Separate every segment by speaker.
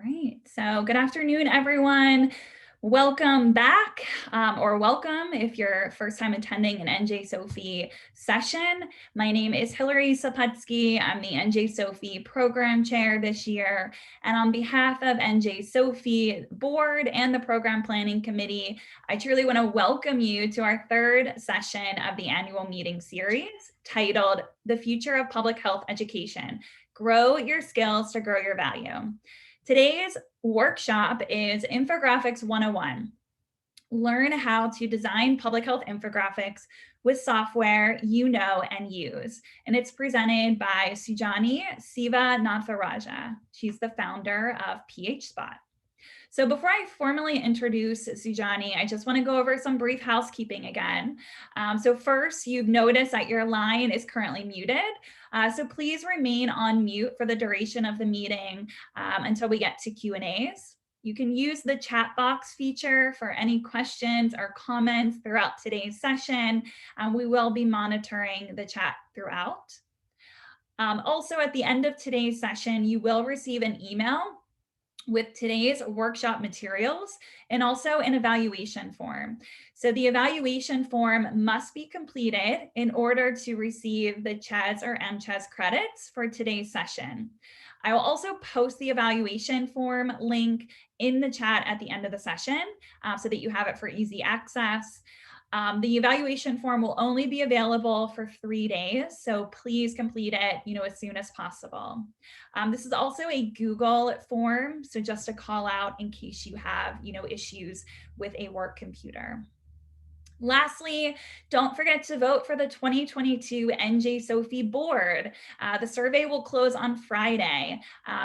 Speaker 1: right, so good afternoon, everyone. Welcome back, or welcome if you're first time attending an NJ Sophie session. My name is Hillary Sapetsky. I'm the NJ Sophie program chair this year. And on behalf of NJ Sophie board and the program planning committee, I truly want to welcome you to our third session of the annual meeting series titled The Future of Public Health Education: Grow Your Skills to Grow Your Value. Today's workshop is Infographics 101. Learn how to design public health infographics with software you know and use. And it's presented by Sujani Siva Natharaja. She's the founder of PHSpot. So before I formally introduce Sujani, I just want to go over some brief housekeeping again. So first, you've noticed that your line is currently muted. So please remain on mute for the duration of the meeting until we get to Q&As. You can use the chat box feature for any questions or comments throughout today's session. We will be monitoring the chat throughout. Also, at the end of today's session, you will receive an email with today's workshop materials and also an evaluation form. So the evaluation form must be completed in order to receive the CHES or MCHES credits for today's session. I will also post the evaluation form link in the chat at the end of the session so that you have it for easy access. The evaluation form will only be available for 3 days, so please complete it, as soon as possible. This is also a Google form, so just a call out in case you have, issues with a work computer. Lastly, don't forget to vote for the 2022 NJ Sophie board. The survey will close on Friday.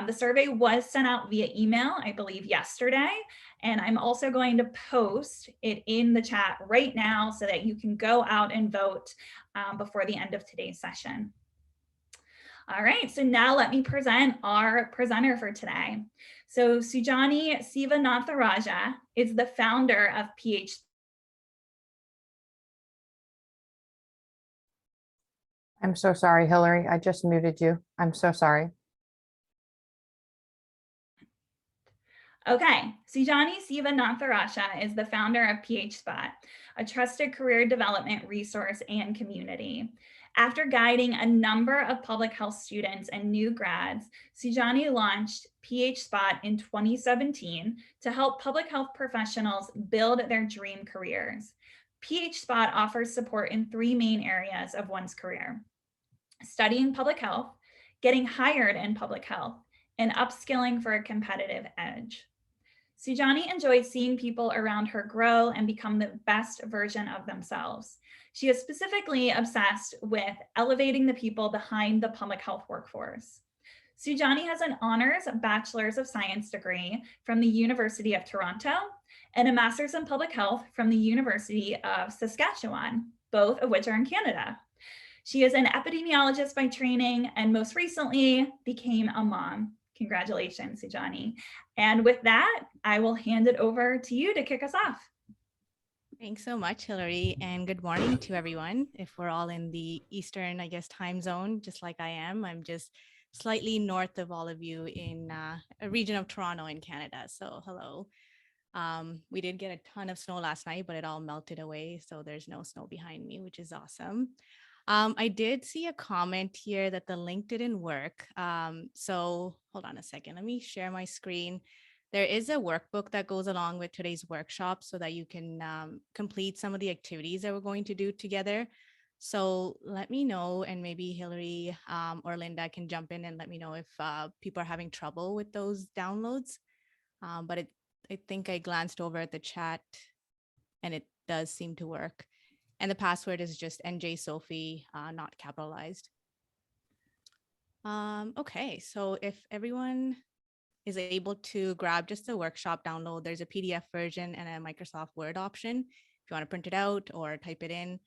Speaker 1: The survey was sent out via email, I believe yesterday, and I'm also going to post it in the chat right now so that you can go out and vote before the end of today's session. All right, so now let me present our presenter for today. So Sujani Siva Natharaja is the founder of PHSpot.
Speaker 2: I'm so sorry, Hillary. I just muted you. I'm so sorry.
Speaker 1: Okay, Sujani Siva Natharaja is the founder of PHSpot, a trusted career development resource and community. After guiding a number of public health students and new grads, Sujani launched PHSpot in 2017 to help public health professionals build their dream careers. PHSpot offers support in 3 main areas of one's career: studying public health, getting hired in public health, and upskilling for a competitive edge. Sujani enjoys seeing people around her grow and become the best version of themselves. She is specifically obsessed with elevating the people behind the public health workforce. Sujani has an honors Bachelor's of Science degree from the University of Toronto and a Master's in Public Health from the University of Saskatchewan, both of which are in Canada. She is an epidemiologist by training and most recently became a mom. Congratulations, Sujani. And with that, I will hand it over to you to kick us off.
Speaker 3: Thanks so much, Hillary, and good morning to everyone. If we're all in the Eastern, time zone, just like I am, I'm just slightly north of all of you in a region of Toronto in Canada. So hello. We did get a ton of snow last night, but it all melted away. So there's no snow behind me, which is awesome. I did see a comment here that the link didn't work. So hold on a second. Let me share my screen. There is a workbook that goes along with today's workshop so that you can complete some of the activities that we're going to do together. So let me know, and maybe Hillary or Linda can jump in and let me know if people are having trouble with those downloads. But I think I glanced over at the chat and it does seem to work. And the password is just NJ Sophie, not capitalized. Okay, so if everyone is able to grab just the workshop download, there's a PDF version and a Microsoft Word option. If you want to print it out or type it in,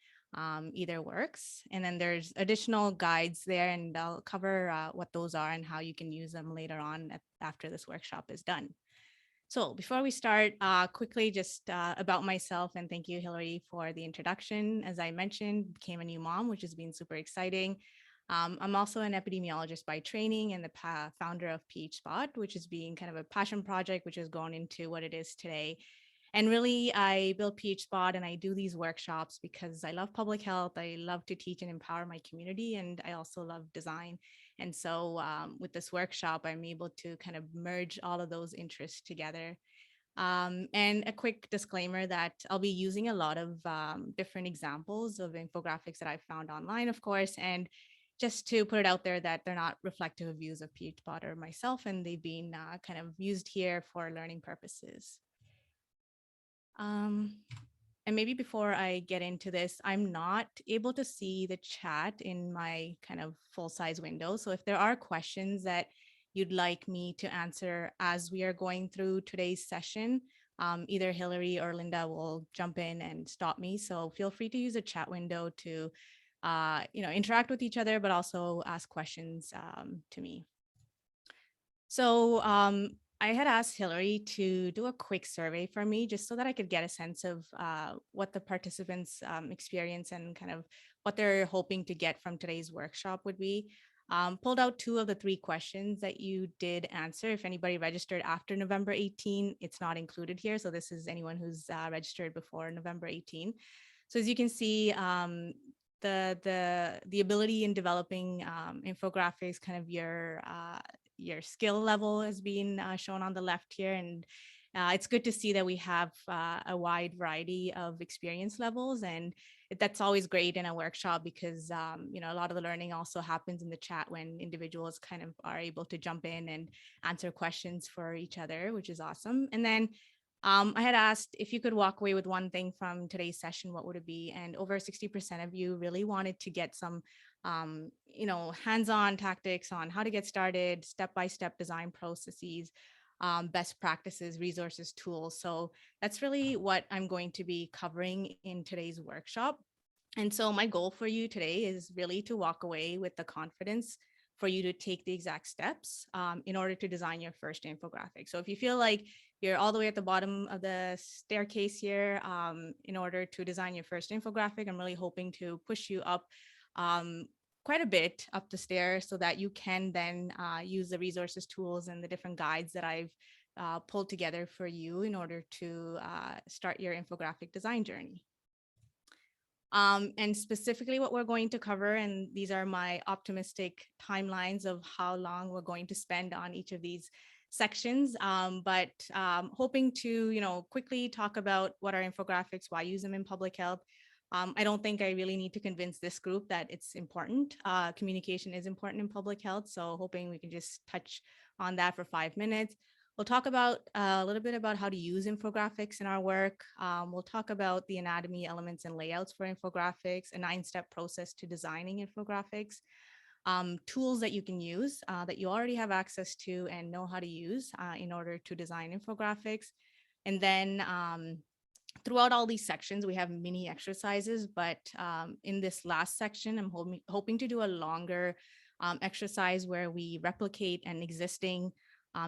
Speaker 3: either works. And then there's additional guides there, and I'll cover what those are and how you can use them later on after this workshop is done. So before we start, quickly just about myself, and thank you, Hillary, for the introduction. As I mentioned, became a new mom, which has been super exciting. I'm also an epidemiologist by training and the founder of PhSpot, which is being kind of a passion project, which has grown into what it is today. And really, I built PhSpot and I do these workshops because I love public health. I love to teach and empower my community, and I also love design. And so with this workshop, I'm able to kind of merge all of those interests together. And a quick disclaimer that I'll be using a lot of different examples of infographics that I found online, of course, and just to put it out there that they're not reflective of views of PhDBot or myself, and they've been kind of used here for learning purposes. Um, and maybe before I get into this, I'm not able to see the chat in my kind of full size window. So if there are questions that you'd like me to answer as we are going through today's session, either Hillary or Linda will jump in and stop me. So feel free to use the chat window to interact with each other, but also ask questions to me. So I had asked Hillary to do a quick survey for me just so that I could get a sense of what the participants experience and kind of what they're hoping to get from today's workshop would be. Pulled out 2 of the 3 questions that you did answer. If anybody registered after November 18, it's not included here. So this is anyone who's registered before November 18. So as you can see, the ability in developing infographics, kind of your skill level is being shown on the left here. And it's good to see that we have a wide variety of experience levels. And that's always great in a workshop because, a lot of the learning also happens in the chat when individuals kind of are able to jump in and answer questions for each other, which is awesome. And then I had asked if you could walk away with one thing from today's session, what would it be? And over 60% of you really wanted to get some hands-on tactics on how to get started, step-by-step design processes, best practices, resources, tools. So that's really what I'm going to be covering in today's workshop. And so my goal for you today is really to walk away with the confidence for you to take the exact steps in order to design your first infographic. So if you feel like you're all the way at the bottom of the staircase here in order to design your first infographic, I'm really hoping to push you up quite a bit up the stairs so that you can then use the resources, tools, and the different guides that I've pulled together for you in order to start your infographic design journey. And specifically what we're going to cover, and these are my optimistic timelines of how long we're going to spend on each of these sections, but hoping to, quickly talk about what are infographics, why use them in public health. I don't think I really need to convince this group that it's important. Communication is important in public health, so hoping we can just touch on that for 5 minutes. We'll talk about a little bit about how to use infographics in our work. We'll talk about the anatomy, elements, and layouts for infographics, a 9-step process to designing infographics, tools that you can use that you already have access to and know how to use in order to design infographics. And then throughout all these sections, we have mini exercises, but in this last section, I'm hoping to do a longer exercise where we replicate an existing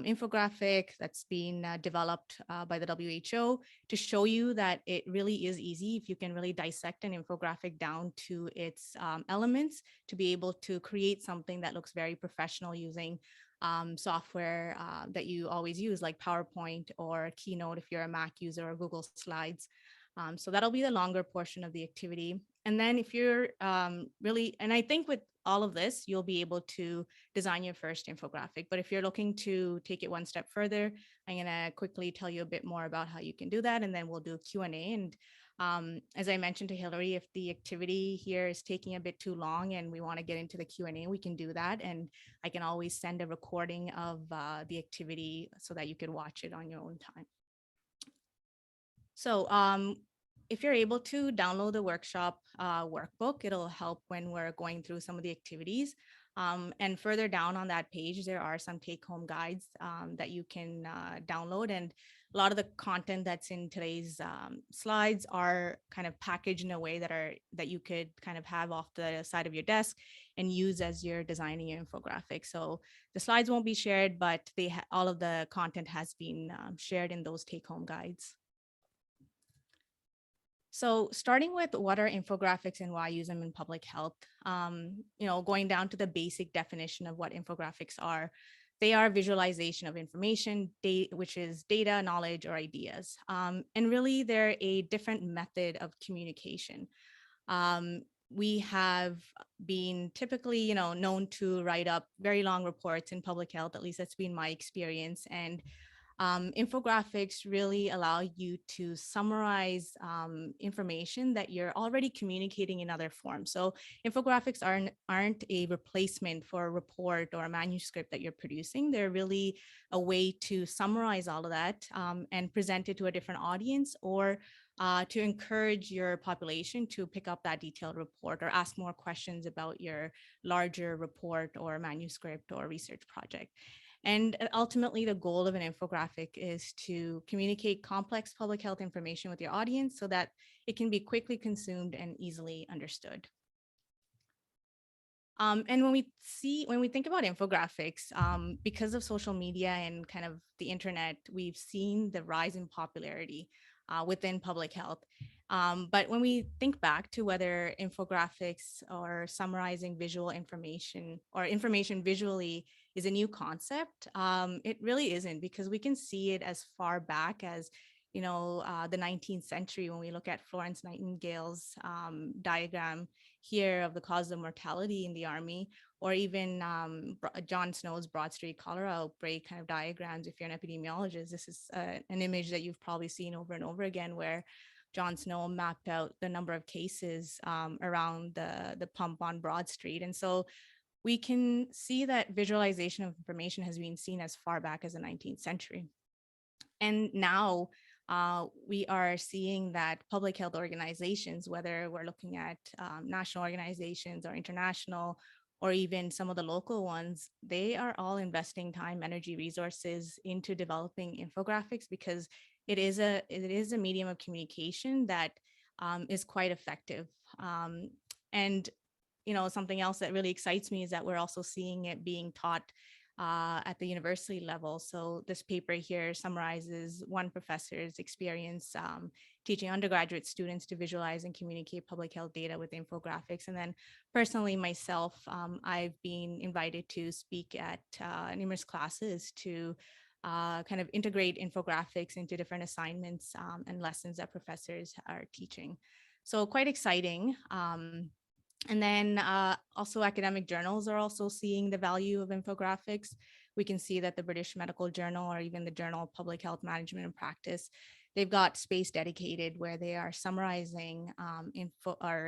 Speaker 3: infographic that's been developed by the WHO to show you that it really is easy if you can really dissect an infographic down to its elements to be able to create something that looks very professional using software that you always use, like PowerPoint or Keynote if you're a Mac user, or Google Slides. So that'll be the longer portion of the activity. And then if you're and I think with all of this, you'll be able to design your first infographic. But if you're looking to take it one step further, I'm going to quickly tell you a bit more about how you can do that. And then we'll do a Q&A. And as I mentioned to Hillary, if the activity here is taking a bit too long and we want to get into the Q&A, we can do that. And I can always send a recording of the activity so that you could watch it on your own time. So if you're able to download the workshop workbook, it'll help when we're going through some of the activities. And further down on that page, there are some take-home guides that you can download. And a lot of the content that's in today's slides are kind of packaged in a way that you could kind of have off the side of your desk and use as you're designing your infographic. So the slides won't be shared, but all of the content has been shared in those take-home guides. So starting with what are infographics and why use them in public health, going down to the basic definition of what infographics are, they are visualization of information, which is data, knowledge, or ideas. And really, they're a different method of communication. We have been typically, known to write up very long reports in public health. At least that's been my experience. And infographics really allow you to summarize information that you're already communicating in other forms. So infographics aren't a replacement for a report or a manuscript that you're producing. They're really a way to summarize all of that and present it to a different audience, or to encourage your population to pick up that detailed report or ask more questions about your larger report or manuscript or research project. And ultimately, the goal of an infographic is to communicate complex public health information with your audience so that it can be quickly consumed and easily understood. And when we think about infographics, because of social media and kind of the internet, we've seen the rise in popularity within public health. But when we think back to whether infographics or summarizing visual information or information visually is a new concept, it really isn't, because we can see it as far back as the 19th century when we look at Florence Nightingale's diagram here of the cause of mortality in the army, or even John Snow's Broad Street cholera outbreak kind of diagrams. If you're an epidemiologist, this is an image that you've probably seen over and over again, where John Snow mapped out the number of cases around the pump on Broad Street. And so we can see that visualization of information has been seen as far back as the 19th century. And now we are seeing that public health organizations, whether we're looking at national organizations or international, or even some of the local ones, they are all investing time, energy, resources into developing infographics, because it is a medium of communication that is quite effective. And something else that really excites me is that we're also seeing it being taught at the university level. So this paper here summarizes one professor's experience teaching undergraduate students to visualize and communicate public health data with infographics. And then personally myself, I've been invited to speak at numerous classes to kind of integrate infographics into different assignments and lessons that professors are teaching. So quite exciting. And then also academic journals are also seeing the value of infographics. We can see that the British Medical Journal, or even the Journal of Public Health Management and Practice, they've got space dedicated where they are summarizing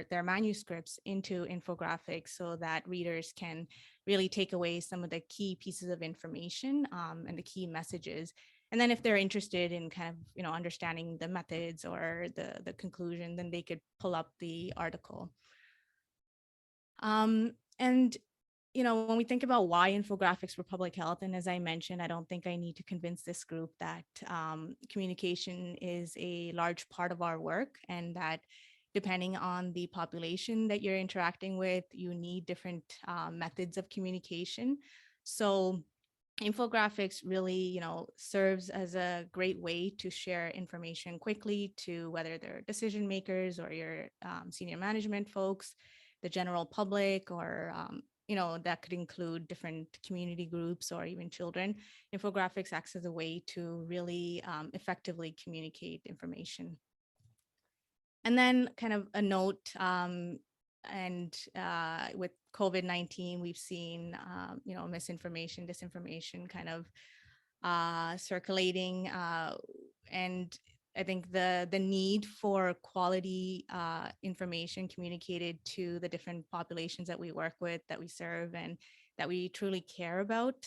Speaker 3: their manuscripts into infographics so that readers can really take away some of the key pieces of information and the key messages. And then if they're interested in kind of, understanding the methods or the conclusion, then they could pull up the article. And when we think about why infographics for public health, and as I mentioned, I don't think I need to convince this group that communication is a large part of our work, and that depending on the population that you're interacting with, you need different methods of communication. So infographics really, serves as a great way to share information quickly to whether they're decision makers or your senior management folks, the general public, or that could include different community groups or even children. Infographics acts as a way to really effectively communicate information. And then kind of a note, and with COVID-19, we've seen, misinformation, disinformation kind of circulating. And I think the need for quality information communicated to the different populations that we work with, that we serve, and that we truly care about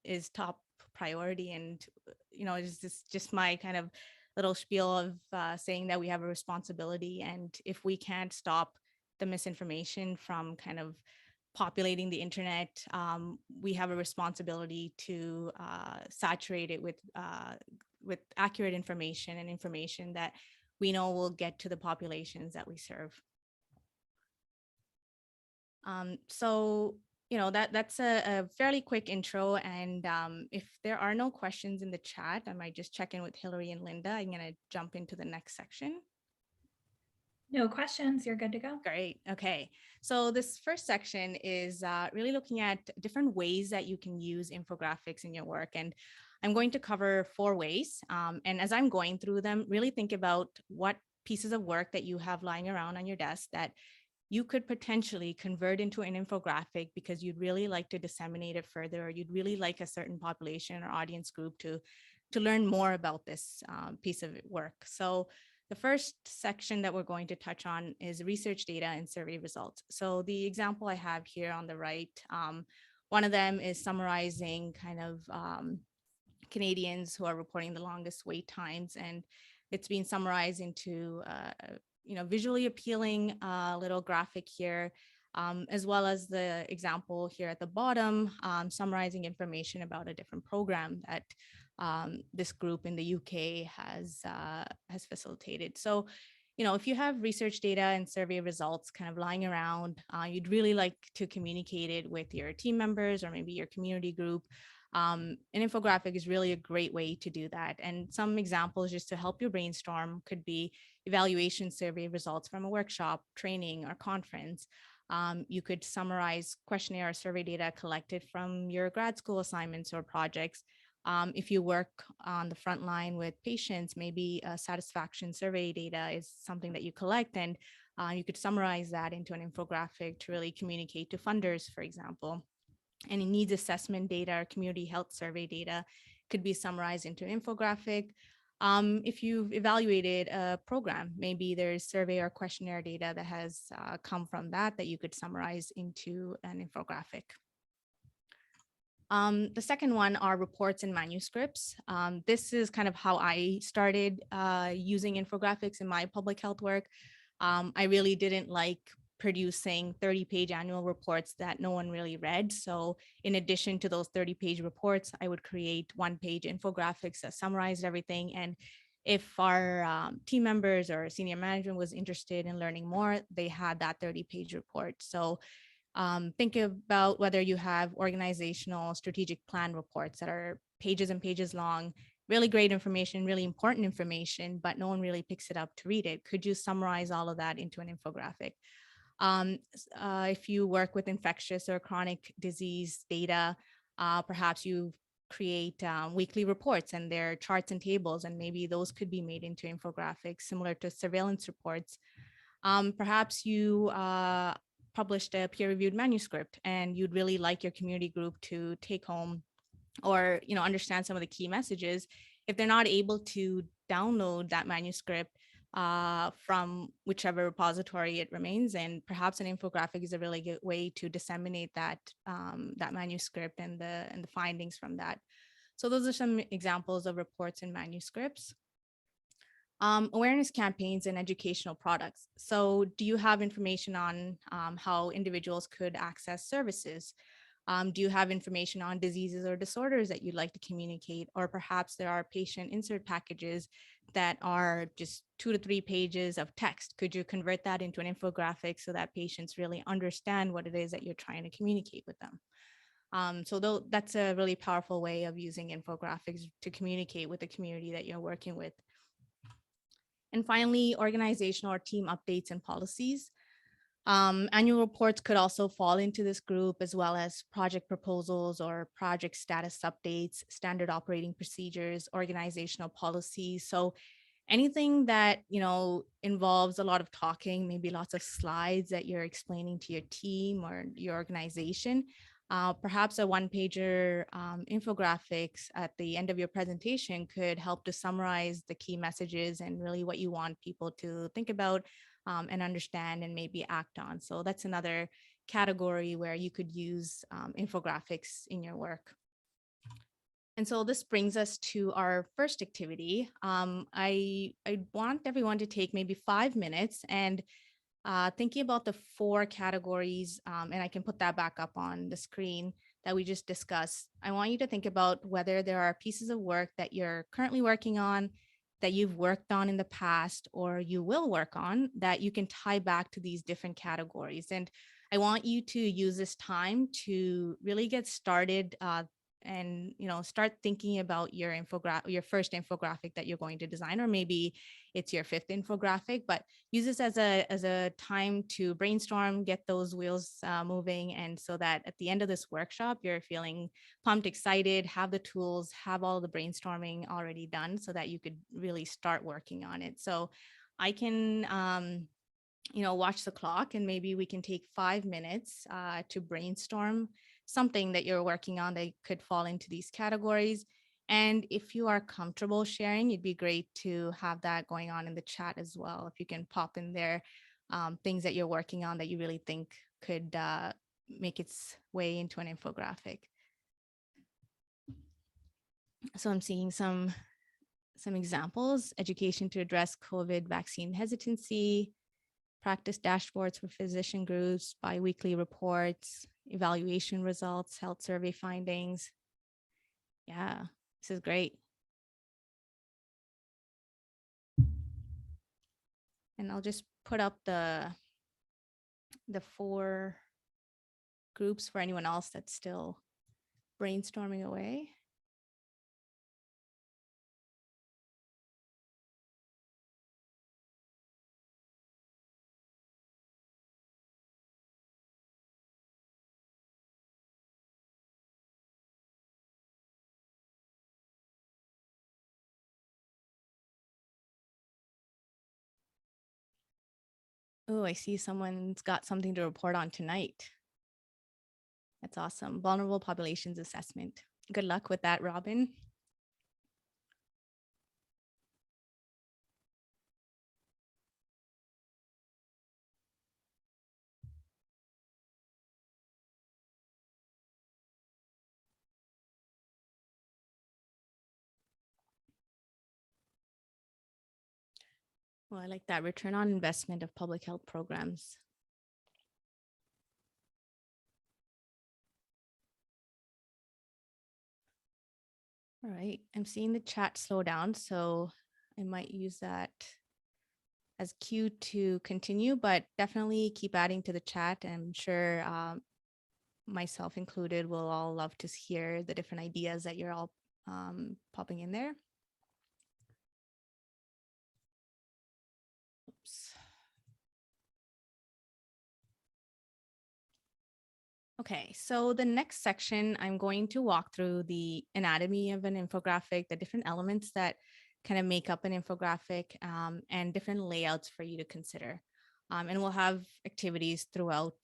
Speaker 3: is top priority. And, it's just my kind of little spiel of saying that we have a responsibility. And if we can't stop the misinformation from kind of populating the internet, we have a responsibility to saturate it with accurate information and information that we know will get to the populations that we serve. So, that's a fairly quick intro. And if there are no questions in the chat, I might just check in with Hillary and Linda. I'm going to jump into the next section.
Speaker 1: No questions. You're good to go.
Speaker 3: Great. Okay. So this first section is really looking at different ways that you can use infographics in your work. And I'm going to cover 4 ways. And as I'm going through them, really think about what pieces of work that you have lying around on your desk that you could potentially convert into an infographic because you'd really like to disseminate it further, or you'd really like a certain population or audience group to learn more about this piece of work. So the first section that we're going to touch on is research data and survey results. So the example I have here on the right, one of them is summarizing kind of Canadians who are reporting the longest wait times, and it's being summarized into visually appealing little graphic here, as well as the example here at the bottom, summarizing information about a different program that this group in the UK has facilitated. So, if you have research data and survey results kind of lying around, you'd really like to communicate it with your team members or maybe your community group. An infographic is really a great way to do that. And some examples just to help you brainstorm could be evaluation survey results from a workshop, training, or conference. You could summarize questionnaire or survey data collected from your grad school assignments or projects. If you work on the front line with patients, maybe satisfaction survey data is something that you collect, and you could summarize that into an infographic to really communicate to funders, for example. Any needs assessment data or community health survey data could be summarized into an infographic. If you've evaluated a program, maybe there's survey or questionnaire data that has come from that you could summarize into an infographic. The second one are reports and manuscripts. This is kind of how I started using infographics in my public health work. I really didn't like producing 30-page annual reports that no one really read. So in addition to those 30-page reports, I would create one-page infographics that summarized everything. And if our team members or senior management was interested in learning more, they had that 30-page report. So think about whether you have organizational strategic plan reports that are pages and pages long, really great information, really important information, but no one really picks it up to read it. Could you summarize all of that into an infographic? If you work with infectious or chronic disease data, perhaps you create weekly reports and their charts and tables, and maybe those could be made into infographics similar to surveillance reports. Perhaps you published a peer-reviewed manuscript and you'd really like your community group to take home or understand some of the key messages. If they're not able to download that manuscript from whichever repository it remains in, perhaps an infographic is a really good way to disseminate that that manuscript and the findings from that. So those are some examples of reports and manuscripts. Awareness campaigns and educational products. So do you have information on how individuals could access services? Do you have information on diseases or disorders that you'd like to communicate? Or perhaps there are patient insert packages that are just 2 to 3 pages of text. Could you convert that into an infographic so that patients really understand what it is that you're trying to communicate with them? So that's a really powerful way of using infographics to communicate with the community that you're working with. And finally, organizational or team updates and policies. Annual reports could also fall into this group, as well as project proposals or project status updates, standard operating procedures, organizational policies. So anything that involves a lot of talking, maybe lots of slides that you're explaining to your team or your organization. Perhaps a one-pager infographics at the end of your presentation could help to summarize the key messages and really what you want people to think about and understand and maybe act on. So that's another category where you could use infographics in your work. And so this brings us to our first activity. I want everyone to take maybe 5 minutes and thinking about the 4 categories, and I can put that back up on the screen that we just discussed. I want you to think about whether there are pieces of work that you're currently working on, that you've worked on in the past, or you will work on that you can tie back to these different categories. And I want you to use this time to really get started and start thinking about your first infographic that you're going to design, or maybe it's your fifth infographic, but use this as a time to brainstorm, get those wheels moving, and so that at the end of this workshop you're feeling pumped, excited, have the tools, have all the brainstorming already done, so that you could really start working on it. So I can watch the clock, and maybe we can take 5 minutes to brainstorm something that you're working on that could fall into these categories. And if you are comfortable sharing, it'd be great to have that going on in the chat as well. If you can pop in there things that you're working on that you really think could make its way into an infographic. So I'm seeing some examples: education to address COVID vaccine hesitancy, practice dashboards for physician groups, biweekly reports, evaluation results, health survey findings. Yeah, this is great. And I'll just put up the 4 groups for anyone else that's still brainstorming away. Oh, I see someone's got something to report on tonight. That's awesome. Vulnerable populations assessment. Good luck with that, Robin. Well, I like that return on investment of public health programs. All right, I'm seeing the chat slow down, so I might use that as cue to continue, but definitely keep adding to the chat. I'm sure myself included will all love to hear the different ideas that you're all popping in there. Oops. Okay, so the next section, I'm going to walk through the anatomy of an infographic, the different elements that kind of make up an infographic, and different layouts for you to consider. And we'll have activities throughout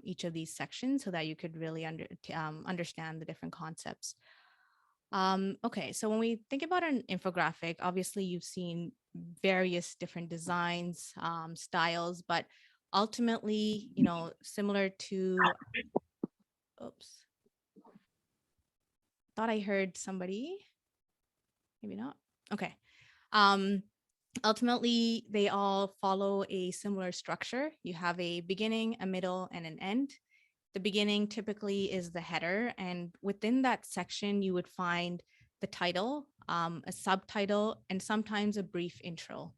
Speaker 3: each of these sections so that you could really understand the different concepts. Okay, so when we think about an infographic, obviously you've seen various different designs, styles, but ultimately, similar to, oops, thought I heard somebody, maybe not. Okay. Ultimately, they all follow a similar structure. You have a beginning, a middle, and an end. The beginning typically is the header, and within that section, you would find the title, a subtitle, and sometimes a brief intro.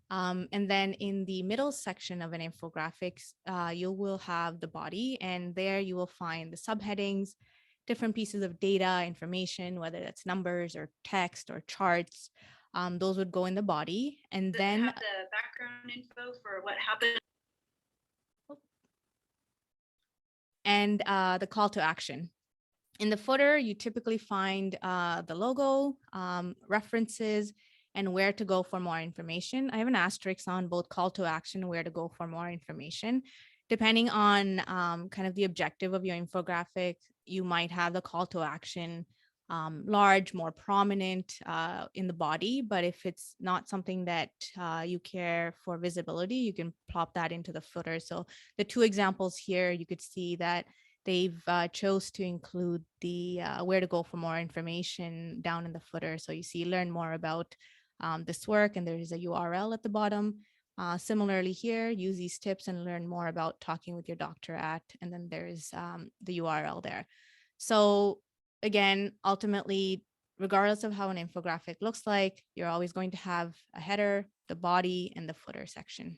Speaker 3: And then in the middle section of an infographics, you will have the body, and there you will find the subheadings, different pieces of data, information, whether that's numbers or text or charts. Those would go in the body. And then have the background info for what happened. And the call to action. In the footer, you typically find the logo, references, and where to go for more information. I have an asterisk on both call to action and where to go for more information. Depending on kind of the objective of your infographic, you might have the call to action large, more prominent in the body. But if it's not something that you care for visibility, you can plop that into the footer. So the 2 examples here, you could see that they've chose to include the where to go for more information down in the footer. So you see, learn more about this work, and there is a URL at the bottom. Similarly here, use these tips and learn more about talking with your doctor at, and then there's the URL there. So again, ultimately, regardless of how an infographic looks like, you're always going to have a header, the body, and the footer section.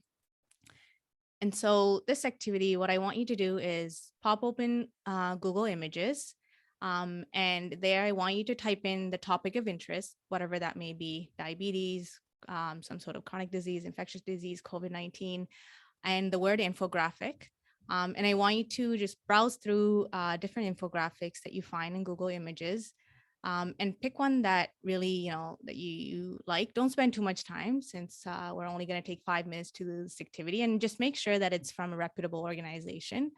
Speaker 3: And so this activity, what I want you to do is pop open Google Images. And there I want you to type in the topic of interest, whatever that may be, diabetes, some sort of chronic disease, infectious disease, COVID-19, and the word infographic. And I want you to just browse through different infographics that you find in Google Images, and pick one that really, that you like. Don't spend too much time, since we're only going to take 5 minutes to do this activity, and just make sure that it's from a reputable organization.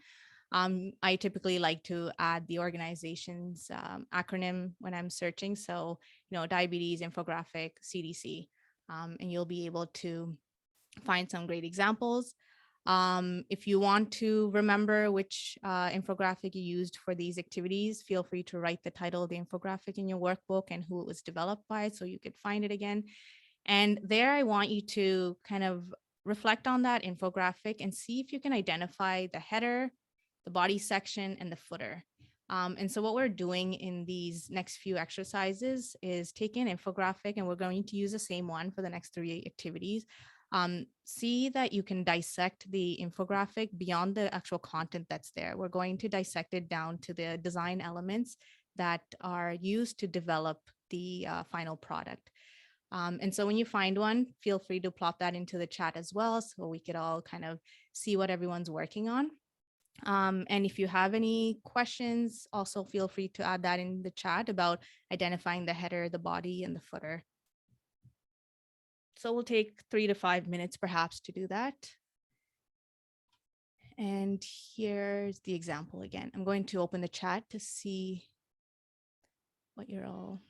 Speaker 3: I typically like to add the organization's acronym when I'm searching. So, diabetes, infographic, CDC, and you'll be able to find some great examples. If you want to remember which infographic you used for these activities, feel free to write the title of the infographic in your workbook and who it was developed by, so you could find it again. And there I want you to kind of reflect on that infographic and see if you can identify the header, the body section, and the footer. And so what we're doing in these next few exercises is take an infographic, and we're going to use the same one for the next 3 activities. See that you can dissect the infographic beyond the actual content that's there. We're going to dissect it down to the design elements that are used to develop the final product. And so when you find one, feel free to plop that into the chat as well, so we could all kind of see what everyone's working on. And if you have any questions, also feel free to add that in the chat about identifying the header, the body, and the footer. So we'll take 3 to 5 minutes perhaps to do that. And here's the example again. I'm going to open the chat to see what you're all.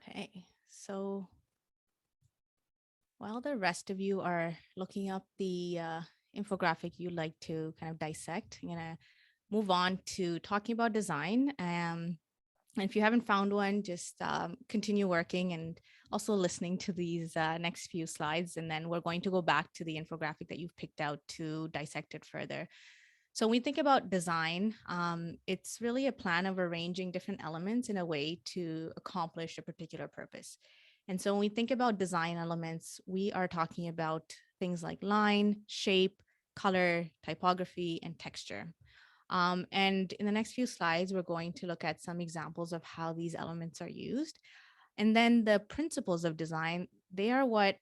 Speaker 3: Okay, so while the rest of you are looking up the infographic you'd like to kind of dissect, I'm gonna move on to talking about design. And if you haven't found one, just continue working and also listening to these next few slides. And then we're going to go back to the infographic that you've picked out to dissect it further. So when we think about design, it's really a plan of arranging different elements in a way to accomplish a particular purpose. And so when we think about design elements, we are talking about things like line, shape, color, typography, and texture. And in the next few slides, we're going to look at some examples of how these elements are used. And then the principles of design, they are what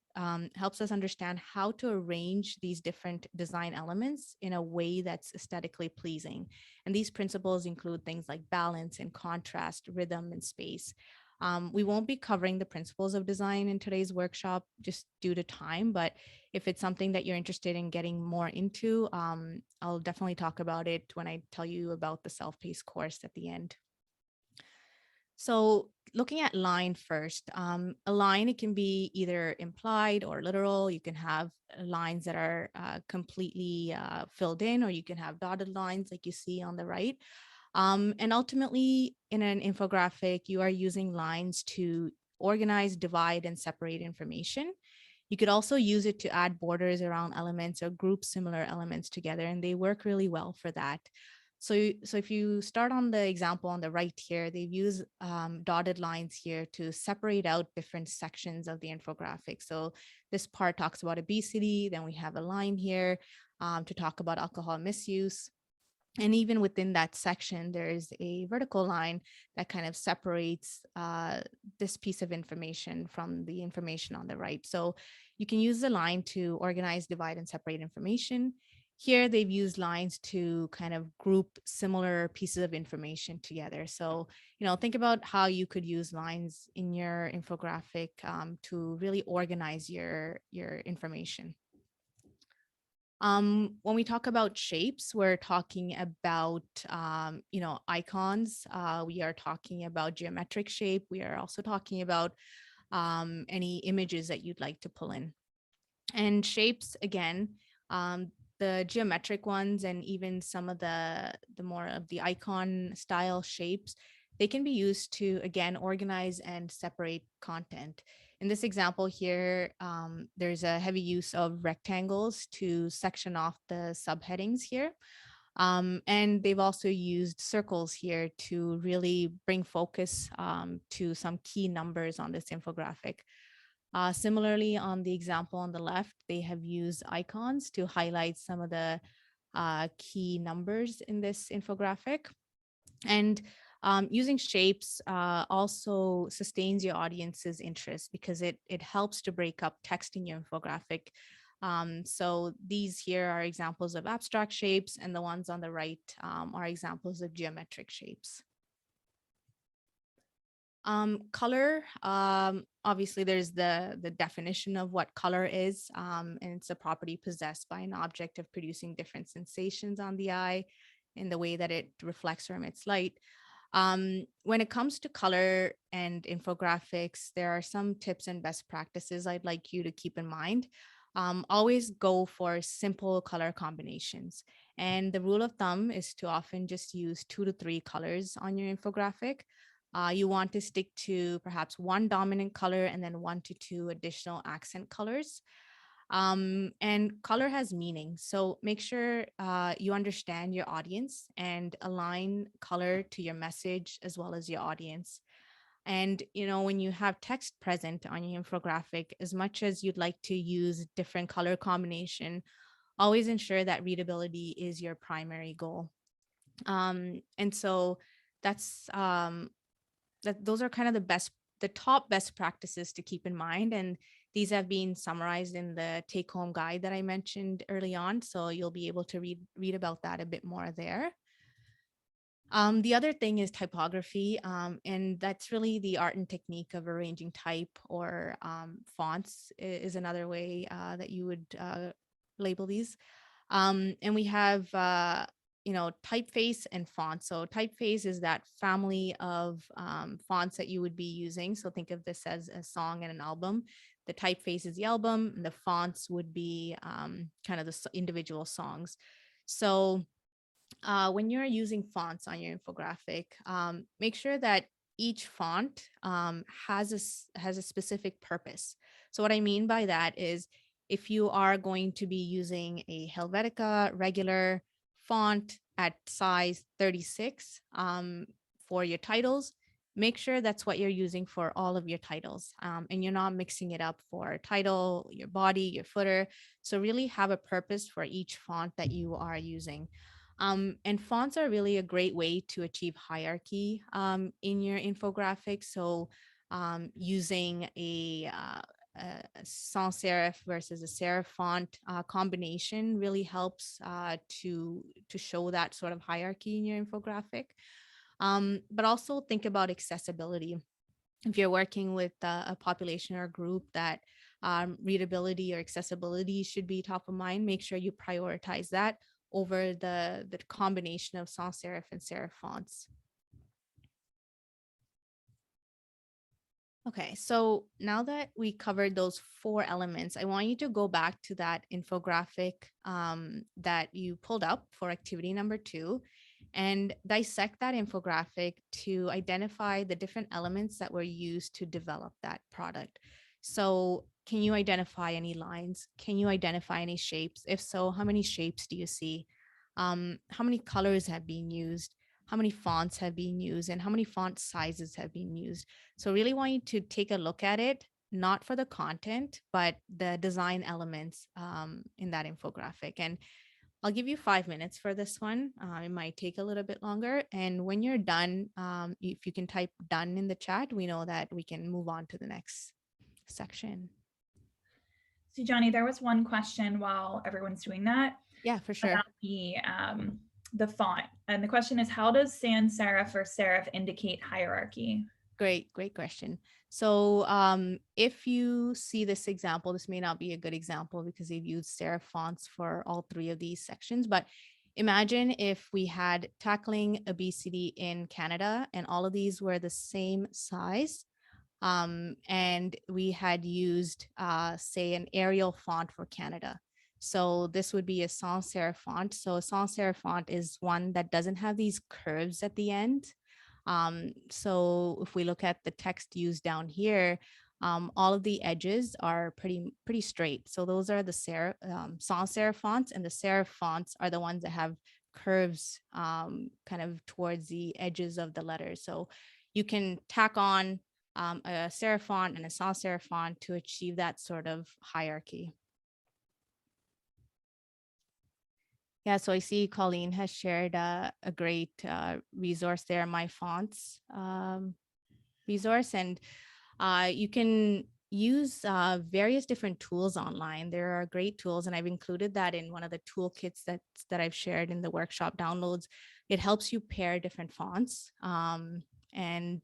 Speaker 3: helps us understand how to arrange these different design elements in a way that's aesthetically pleasing. And these principles include things like balance and contrast, rhythm and space. We won't be covering the principles of design in today's workshop just due to time, but if it's something that you're interested in getting more into, I'll definitely talk about it when I tell you about the self-paced course at the end. So looking at line first, a line, it can be either implied or literal. You can have lines that are completely filled in, or you can have dotted lines like you see on the right. And ultimately, in an infographic, you are using lines to organize, divide, and separate information. You could also use it to add borders around elements or group similar elements together, and they work really well for that. So if you start on the example on the right here, they've used dotted lines here to separate out different sections of the infographic. So this part talks about obesity, then we have a line here to talk about alcohol misuse. And even within that section, there is a vertical line that kind of separates this piece of information from the information on the right. So you can use the line to organize, divide, and separate information. Here, they've used lines to kind of group similar pieces of information together. So, think about how you could use lines in your infographic to really organize your information. When we talk about shapes, we're talking about, icons. We are talking about geometric shape. We are also talking about any images that you'd like to pull in. And shapes, again, the geometric ones and even some of the more of the icon style shapes, they can be used to, again, organize and separate content. In this example here, there's a heavy use of rectangles to section off the subheadings here. And they've also used circles here to really bring focus to some key numbers on this infographic. Similarly, on the example on the left, they have used icons to highlight some of the key numbers in this infographic. And using shapes also sustains your audience's interest because it helps to break up text in your infographic. So these here are examples of abstract shapes, and the ones on the right are examples of geometric shapes. Color, obviously there's the definition of what color is, and it's a property possessed by an object of producing different sensations on the eye in the way that it reflects or emits light. When it comes to color and infographics, there are some tips and best practices I'd like you to keep in mind. Always go for simple color combinations. And the rule of thumb is to often just use 2 to 3 colors on your infographic. You want to stick to perhaps one dominant color and then 1 to 2 additional accent colors. And color has meaning. So make sure you understand your audience and align color to your message as well as your audience. And, when you have text present on your infographic, as much as you'd like to use different color combination, always ensure that readability is your primary goal. And so that's those are kind of the top best practices to keep in mind. And these have been summarized in the take-home guide that I mentioned early on. So you'll be able to read about that a bit more there. The other thing is typography, and that's really the art and technique of arranging type or fonts is another way that you would label these. And we have typeface and font. So typeface is that family of fonts that you would be using. So think of this as a song and an album. The typeface is the album, and the fonts would be kind of the individual songs. So when you're using fonts on your infographic, make sure that each font has a specific purpose. So what I mean by that is if you are going to be using a Helvetica regular font at size 36 for your titles, make sure that's what you're using for all of your titles, and you're not mixing it up for title, your body, your footer. So really have a purpose for each font that you are using. And fonts are really a great way to achieve hierarchy in your infographic. So using a sans serif versus a serif font combination really helps to show that sort of hierarchy in your infographic. But also think about accessibility. If you're working with a population or a group that readability or accessibility should be top of mind, make sure you prioritize that over the combination of sans serif and serif fonts. Okay, so now that we covered those 4 elements, I want you to go back to that infographic that you pulled up for activity number 2 and dissect that infographic to identify the different elements that were used to develop that product. So can you identify any lines? Can you identify any shapes? If so, how many shapes do you see? How many colors have been used? How many fonts have been used? And how many font sizes have been used? So really want you to take a look at it, not for the content, but the design elements in that infographic. And I'll give you 5 minutes for this one. It might take a little bit longer. And when you're done, if you can type done in the chat, we know that we can move on to the next section.
Speaker 1: So Johnny, there was one question while everyone's doing that.
Speaker 3: Yeah, for sure.
Speaker 1: About the font. And the question is, how does sans serif or serif indicate hierarchy?
Speaker 3: Great question. So if you see this example, this may not be a good example because they've used serif fonts for all three of these sections, but imagine if we had tackling obesity in Canada and all of these were the same size. And we had used, say, an Arial font for Canada. So this would be a sans serif font. So a sans serif font is one that doesn't have these curves at the end. So if we look at the text used down here, all of the edges are pretty straight. So those are the sans serif fonts, and the serif fonts are the ones that have curves kind of towards the edges of the letters. So you can tack on a serif font and a sans serif font to achieve that sort of hierarchy. Yeah, so I see Colleen has shared a great resource there, My Fonts resource, and you can use various different tools online. There are great tools, and I've included that in one of the toolkits that I've shared in the workshop downloads. It helps you pair different fonts, and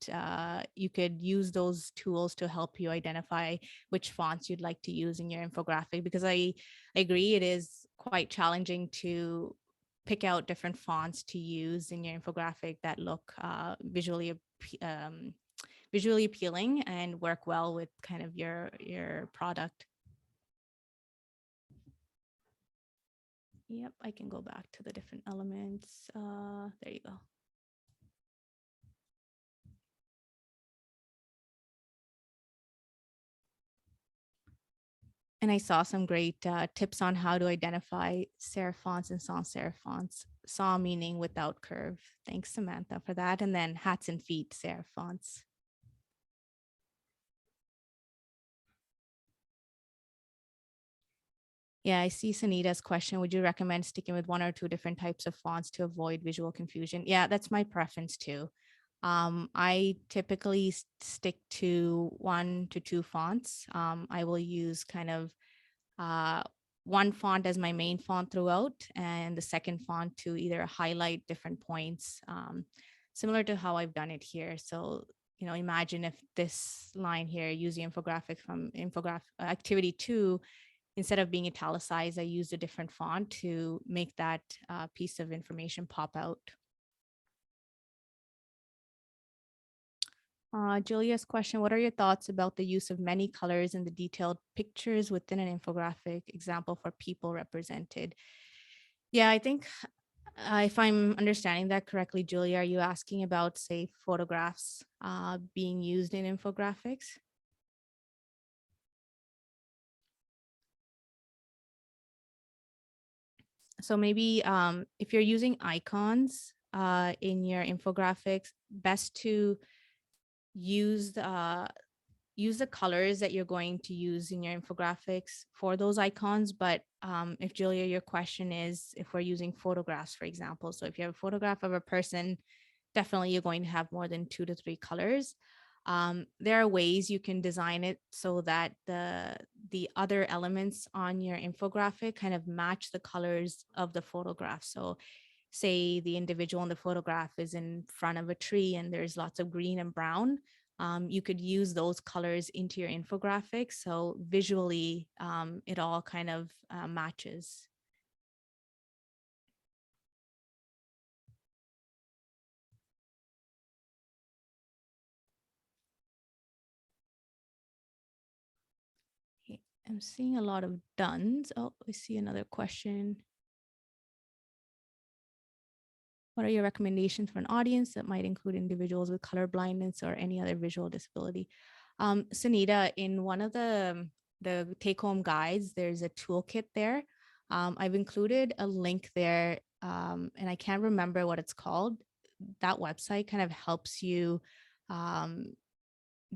Speaker 3: you could use those tools to help you identify which fonts you'd like to use in your infographic, because I agree it is quite challenging to pick out different fonts to use in your infographic that look visually appealing and work well with kind of your product. Yep, I can go back to the different elements. There you go. And I saw some great tips on how to identify serif fonts and sans serif fonts. Saw meaning without curve. Thanks, Samantha, for that. And then hats and feet serif fonts. Yeah, I see Sunita's question. Would you recommend sticking with one or two different types of fonts to avoid visual confusion? Yeah, that's my preference too. I typically stick to 1 to 2 fonts. I will use kind of uh, one font as my main font throughout, and the second font to either highlight different points, similar to how I've done it here. So, imagine if this line here, use the infographic from activity 2, instead of being italicized, I used a different font to make that piece of information pop out. Julia's question, what are your thoughts about the use of many colors in the detailed pictures within an infographic, example for people represented? Yeah, I think if I'm understanding that correctly, Julia, are you asking about, say, photographs being used in infographics? So maybe if you're using icons in your infographics, best to use the colors that you're going to use in your infographics for those icons. But if Julia, your question is if we're using photographs, for example, so if you have a photograph of a person, definitely you're going to have more than 2 to 3 colors. There are ways you can design it so that the other elements on your infographic kind of match the colors of the photograph. So say the individual in the photograph is in front of a tree and there's lots of green and brown. You could use those colors into your infographic. So visually, it all kind of matches. Okay, I'm seeing a lot of dones. Oh, I see another question. What are your recommendations for an audience that might include individuals with color blindness or any other visual disability? Sunita, in one of the take-home guides, there's a toolkit there. I've included a link there, and I can't remember what it's called. That website kind of helps you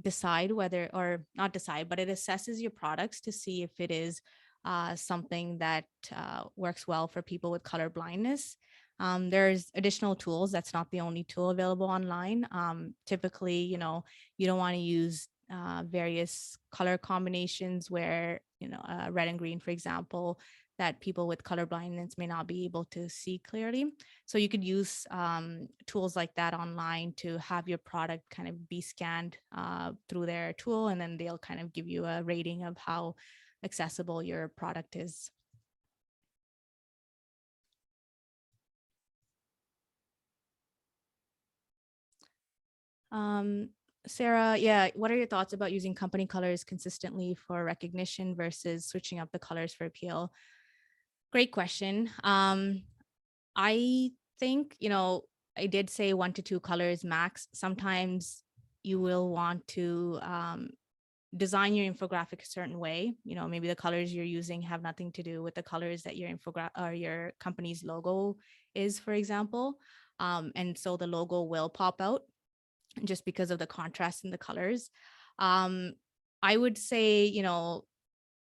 Speaker 3: decide whether, or not decide, but it assesses your products to see if it is something that works well for people with color blindness. There's additional tools. That's not the only tool available online. Typically, you don't want to use various color combinations where, red and green, for example, that people with color blindness may not be able to see clearly. So you could use tools like that online to have your product kind of be scanned through their tool, and then they'll kind of give you a rating of how accessible your product is. Sarah, yeah, what are your thoughts about using company colors consistently for recognition versus switching up the colors for appeal? Great question. I think, I did say 1 to 2 colors max. Sometimes you will want to design your infographic a certain way. Maybe the colors you're using have nothing to do with the colors that your or your company's logo is, for example. And so the logo will pop out just because of the contrast in the colors. I would say,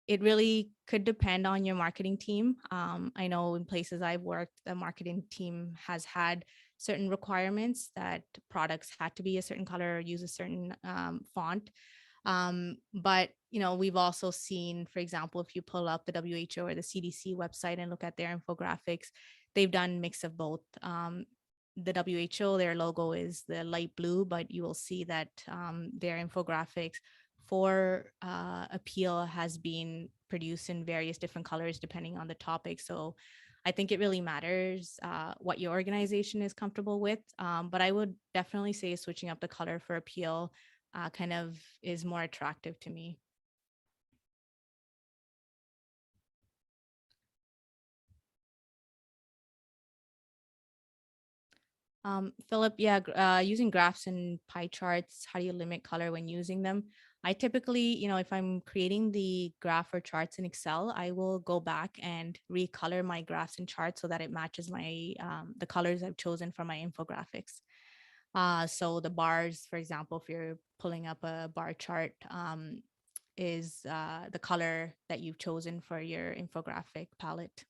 Speaker 3: it really could depend on your marketing team. I know in places I've worked, the marketing team has had certain requirements that products had to be a certain color or use a certain font. But we've also seen, for example, if you pull up the WHO or the CDC website and look at their infographics, they've done mix of both. The WHO, their logo is the light blue, but you will see that their infographics for appeal has been produced in various different colors depending on the topic. So I think it really matters what your organization is comfortable with. But I would definitely say switching up the color for appeal kind of is more attractive to me. Philip, yeah, using graphs and pie charts, how do you limit color when using them? I typically, if I'm creating the graph or charts in Excel, I will go back and recolor my graphs and charts so that it matches my the colors I've chosen for my infographics. So the bars, for example, if you're pulling up a bar chart, is the color that you've chosen for your infographic palette.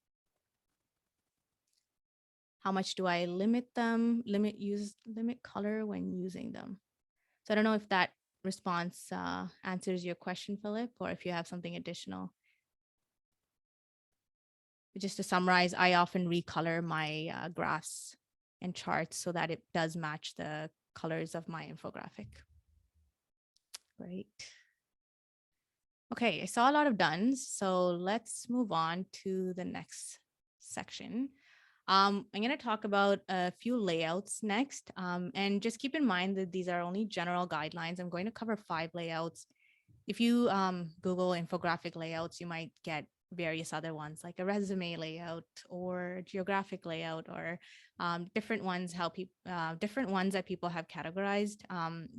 Speaker 3: How much do I limit them? Limit color when using them. So I don't know if that response answers your question, Philip, or if you have something additional. But just to summarize, I often recolor my graphs and charts so that it does match the colors of my infographic. Great. Okay, I saw a lot of dones, so let's move on to the next section. I'm going to talk about a few layouts next, and just keep in mind that these are only general guidelines. I'm going to cover 5 layouts. If you Google infographic layouts, you might get various other ones like a resume layout or geographic layout or different ones different ones that people have categorized.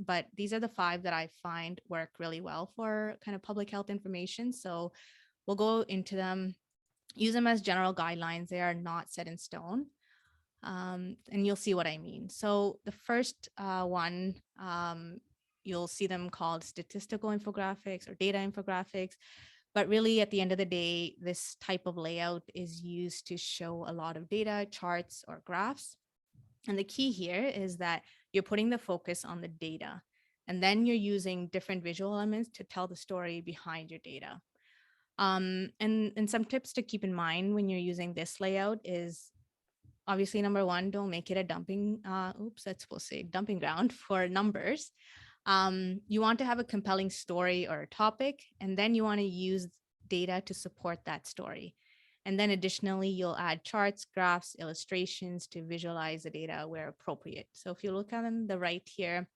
Speaker 3: But these are the 5 that I find work really well for kind of public health information. So we'll go into them. Use them as general guidelines. They are not set in stone. And you'll see what I mean. So the first one, you'll see them called statistical infographics or data infographics. But really, at the end of the day, this type of layout is used to show a lot of data, charts, or graphs. And the key here is that you're putting the focus on the data. And then you're using different visual elements to tell the story behind your data. And some tips to keep in mind when you're using this layout is obviously number 1, don't make it a dumping ground for numbers. You want to have a compelling story or a topic, and then you want to use data to support that story. And then additionally, you'll add charts, graphs, illustrations to visualize the data where appropriate. So if you look on the right here,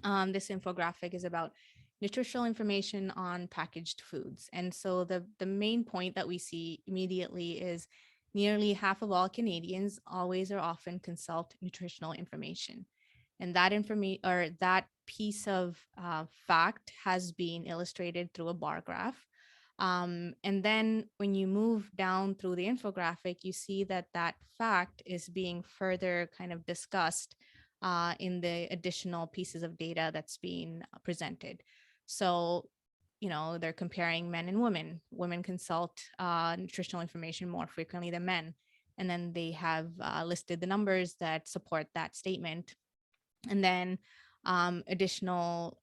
Speaker 3: this infographic is about nutritional information on packaged foods. And so the main point that we see immediately is nearly half of all Canadians always or often consult nutritional information. And that information or that piece of fact has been illustrated through a bar graph. And then when you move down through the infographic, you see that that fact is being further kind of discussed in the additional pieces of data that's being presented. So, they're comparing men and women. Women consult nutritional information more frequently than men. And then they have listed the numbers that support that statement. And then additional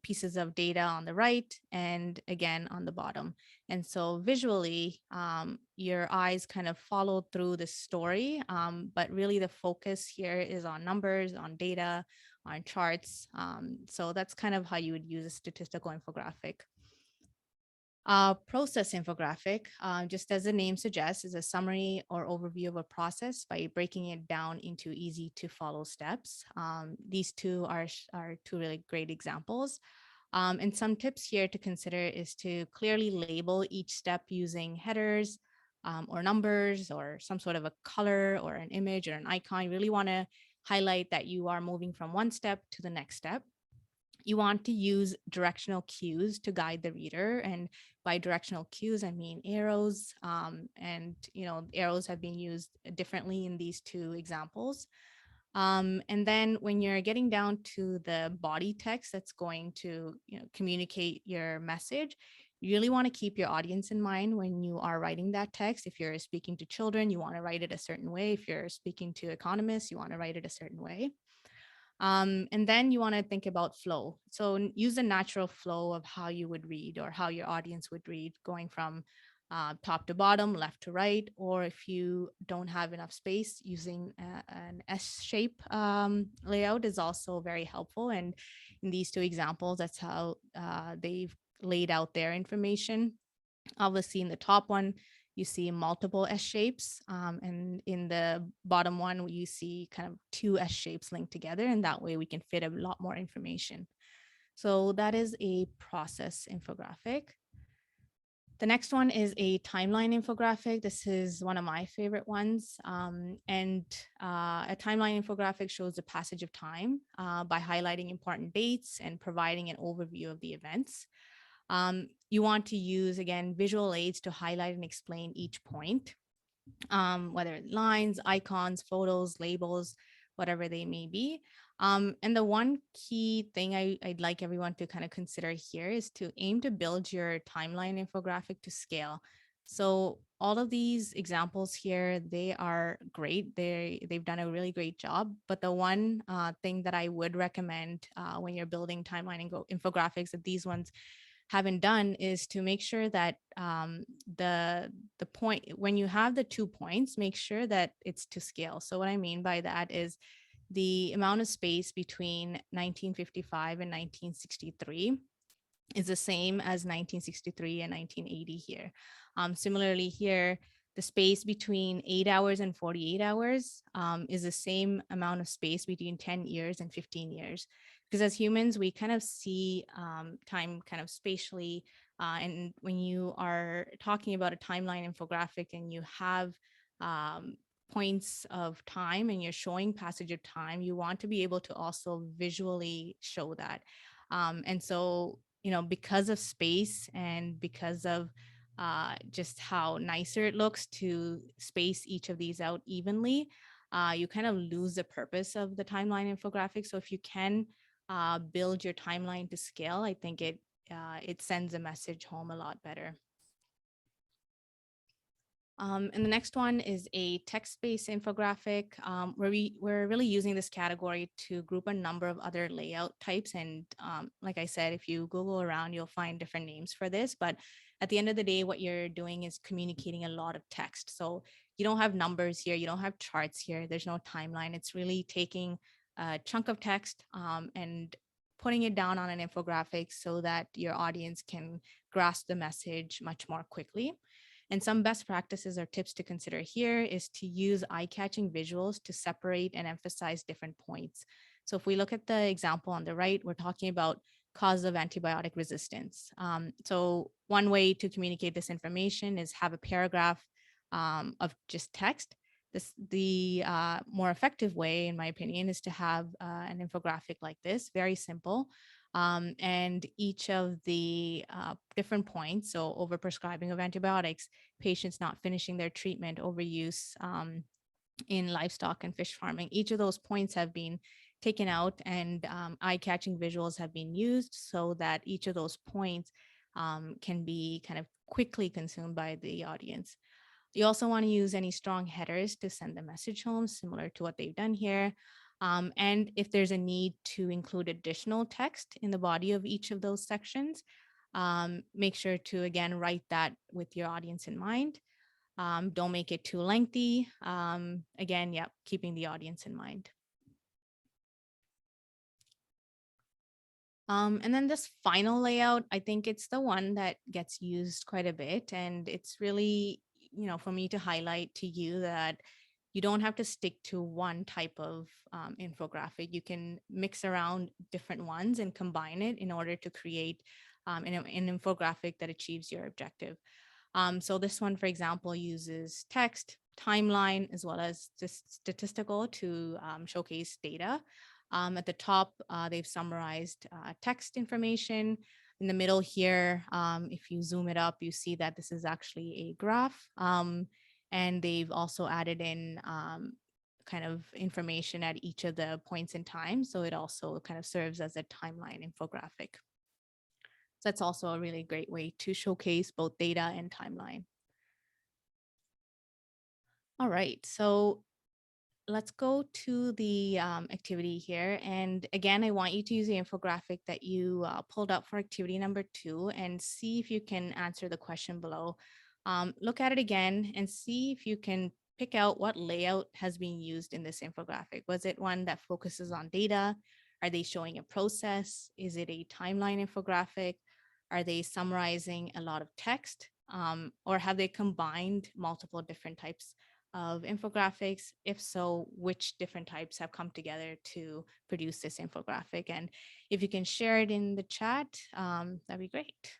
Speaker 3: pieces of data on the right and again on the bottom. And so visually, your eyes kind of follow through the story, but really the focus here is on numbers, on data, on charts. So that's kind of how you would use a statistical infographic. Process infographic, just as the name suggests, is a summary or overview of a process by breaking it down into easy to follow steps. These two are two really great examples. And some tips here to consider is to clearly label each step using headers or numbers or some sort of a color or an image or an icon. You really want to highlight that you are moving from one step to the next step. You want to use directional cues to guide the reader. And by directional cues, I mean arrows. And, arrows have been used differently in these two examples. And then when you're getting down to the body text that's going to communicate your message, you really want to keep your audience in mind when you are writing that text. If you're speaking to children, you want to write it a certain way. If you're speaking to economists, you want to write it a certain way. And then you want to think about flow. So use the natural flow of how you would read or how your audience would read, going from top to bottom, left to right, or if you don't have enough space, using an S shape layout is also very helpful. And in these two examples, that's how they've laid out their information. Obviously, in the top one, you see multiple S shapes. And in the bottom one, you see kind of two S shapes linked together. And that way we can fit a lot more information. So that is a process infographic. The next one is a timeline infographic. This is one of my favorite ones. And a timeline infographic shows the passage of time by highlighting important dates and providing an overview of the events. You want to use, again, visual aids to highlight and explain each point, whether it's lines, icons, photos, labels, whatever they may be. And the one key thing I'd like everyone to kind of consider here is to aim to build your timeline infographic to scale. So all of these examples here, they are great. They've done a really great job. But the one thing that I would recommend when you're building timeline infographics, that these ones haven't done, is to make sure that the point, when you have the 2 points, make sure that it's to scale. So what I mean by that is the amount of space between 1955 and 1963 is the same as 1963 and 1980 here. Similarly here, the space between 8 hours and 48 hours is the same amount of space between 10 years and 15 years. Because as humans, we kind of see time kind of spatially. And when you are talking about a timeline infographic and you have points of time and you're showing passage of time, you want to be able to also visually show that. And so, because of space and because of just how nicer it looks to space each of these out evenly, you kind of lose the purpose of the timeline infographic. So if you can build your timeline to scale, I think it sends a message home a lot better. And the next one is a text-based infographic, where we're really using this category to group a number of other layout types. And like I said, if you Google around, you'll find different names for this. But at the end of the day, what you're doing is communicating a lot of text. So you don't have numbers here, you don't have charts here, there's no timeline. It's really taking a chunk of text and putting it down on an infographic so that your audience can grasp the message much more quickly. And some best practices or tips to consider here is to use eye-catching visuals to separate and emphasize different points. So if we look at the example on the right, we're talking about causes of antibiotic resistance. So one way to communicate this information is have a paragraph of just text. The more effective way, in my opinion, is to have an infographic like this, very simple. And each of the different points, so overprescribing of antibiotics, patients not finishing their treatment, overuse in livestock and fish farming, each of those points have been taken out, and eye-catching visuals have been used so that each of those points can be kind of quickly consumed by the audience. You also want to use any strong headers to send the message home, similar to what they've done here. And if there's a need to include additional text in the body of each of those sections, make sure to, again, write that with your audience in mind. Don't make it too lengthy. Again, yeah, keeping the audience in mind. And then this final layout, I think it's the one that gets used quite a bit. And it's really, for me to highlight to you that you don't have to stick to one type of infographic. You can mix around different ones and combine it in order to create an infographic that achieves your objective. So this one, for example, uses text, timeline, as well as statistical to showcase data. At the top, they've summarized text information. In the middle here, if you zoom it up, you see that this is actually a graph. And they've also added in kind of information at each of the points in time. So it also kind of serves as a timeline infographic. So that's also a really great way to showcase both data and timeline. All right, so let's go to the activity here. And again, I want you to use the infographic that you pulled up for activity number 2 and see if you can answer the question below. Look at it again and see if you can pick out what layout has been used in this infographic. Was it one that focuses on data? Are they showing a process? Is it a timeline infographic? Are they summarizing a lot of text? Or have they combined multiple different types of infographics? If so, which different types have come together to produce this infographic? And if you can share it in the chat, that'd be great.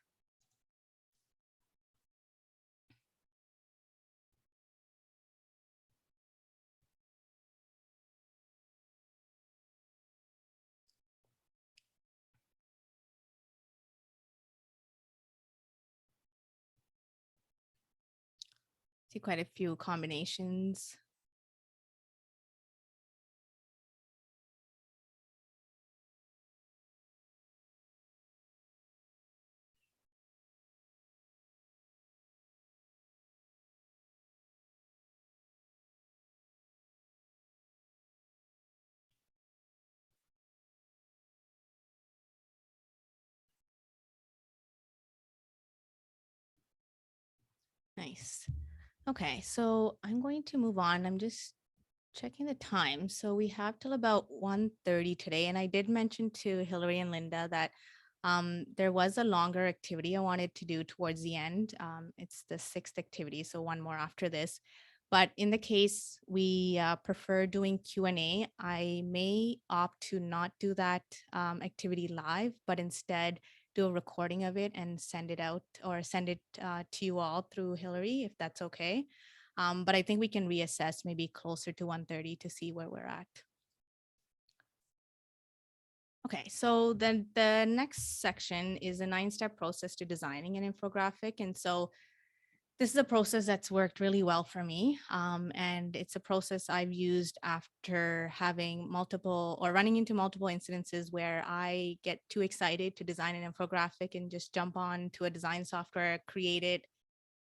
Speaker 3: See quite a few combinations. Nice. Okay, so I'm going to move on. I'm just checking the time. So we have till about 1:30 today. And I did mention to Hillary and Linda that there was a longer activity I wanted to do towards the end. It's the 6th activity, so one more after this. But in the case we prefer doing Q&A, I may opt to not do that activity live, but instead do a recording of it and send it out or send it to you all through Hillary, if that's okay. But I think we can reassess maybe closer to 1:30 to see where we're at. Okay, so then the next section is a 9-step process to designing an infographic. And so this is a process that's worked really well for me. And it's a process I've used after having multiple or running into multiple incidences where I get too excited to design an infographic and just jump on to a design software, create it,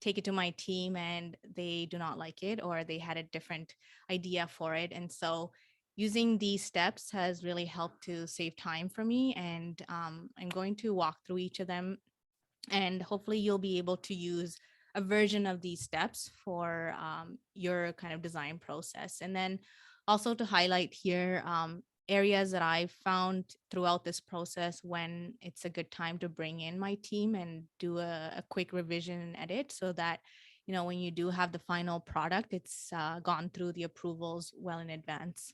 Speaker 3: take it to my team, and they do not like it, or they had a different idea for it. And so using these steps has really helped to save time for me. And I'm going to walk through each of them, and hopefully you'll be able to use a version of these steps for your kind of design process. And then also to highlight here areas that I've found throughout this process when it's a good time to bring in my team and do a quick revision and edit, so that when you do have the final product, it's gone through the approvals well in advance.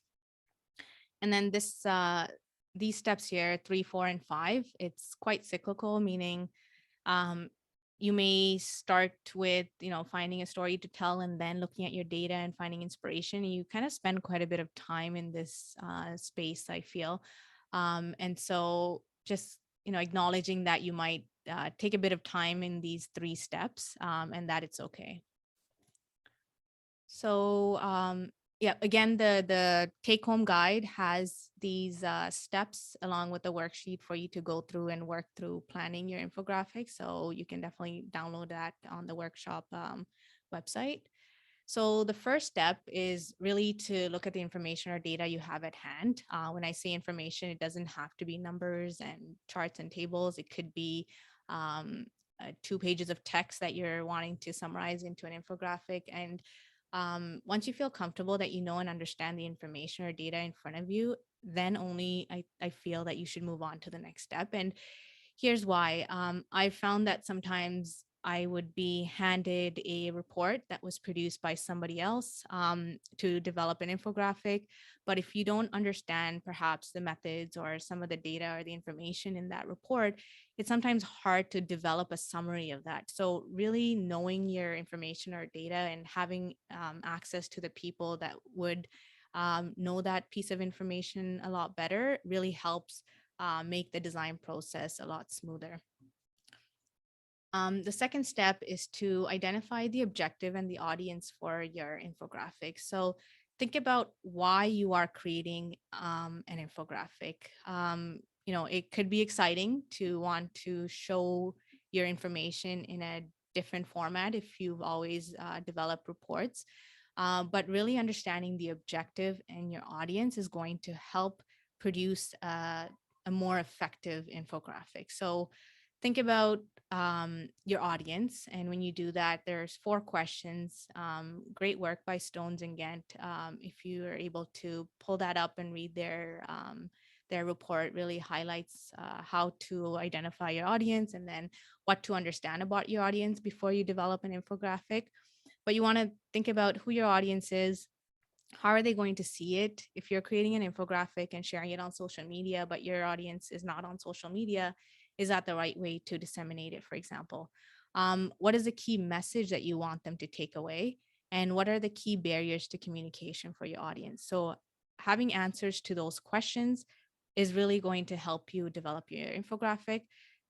Speaker 3: And then these steps here, 3, 4, and 5, it's quite cyclical, meaning um, you may start with finding a story to tell, and then looking at your data and finding inspiration. You kind of spend quite a bit of time in this space, I feel. And so just acknowledging that you might take a bit of time in these 3 steps, and that it's okay. So yeah, again, the take home guide has these steps along with the worksheet for you to go through and work through planning your infographic. So you can definitely download that on the workshop website. So the first step is really to look at the information or data you have at hand. When I say information, it doesn't have to be numbers and charts and tables. It could be 2 pages of text that you're wanting to summarize into an infographic. And once you feel comfortable that you know and understand the information or data in front of you, then only I feel that you should move on to the next step. And here's why. I found that sometimes I would be handed a report that was produced by somebody else to develop an infographic. But if you don't understand perhaps the methods or some of the data or the information in that report, it's sometimes hard to develop a summary of that. So really knowing your information or data and having access to the people that would know that piece of information a lot better really helps make the design process a lot smoother. The second step is to identify the objective and the audience for your infographic. So think about why you are creating an infographic. It could be exciting to want to show your information in a different format if you've always developed reports. But really understanding the objective and your audience is going to help produce a more effective infographic. So think about your audience. And when you do that, there's 4 questions. Great work by Stones and Gant. If you are able to pull that up and read their report, really highlights how to identify your audience and then what to understand about your audience before you develop an infographic. But you want to think about who your audience is. How are they going to see it? If you're creating an infographic and sharing it on social media, but your audience is not on social media, is that the right way to disseminate it, for example? What is the key message that you want them to take away? And what are the key barriers to communication for your audience? So having answers to those questions is really going to help you develop your infographic.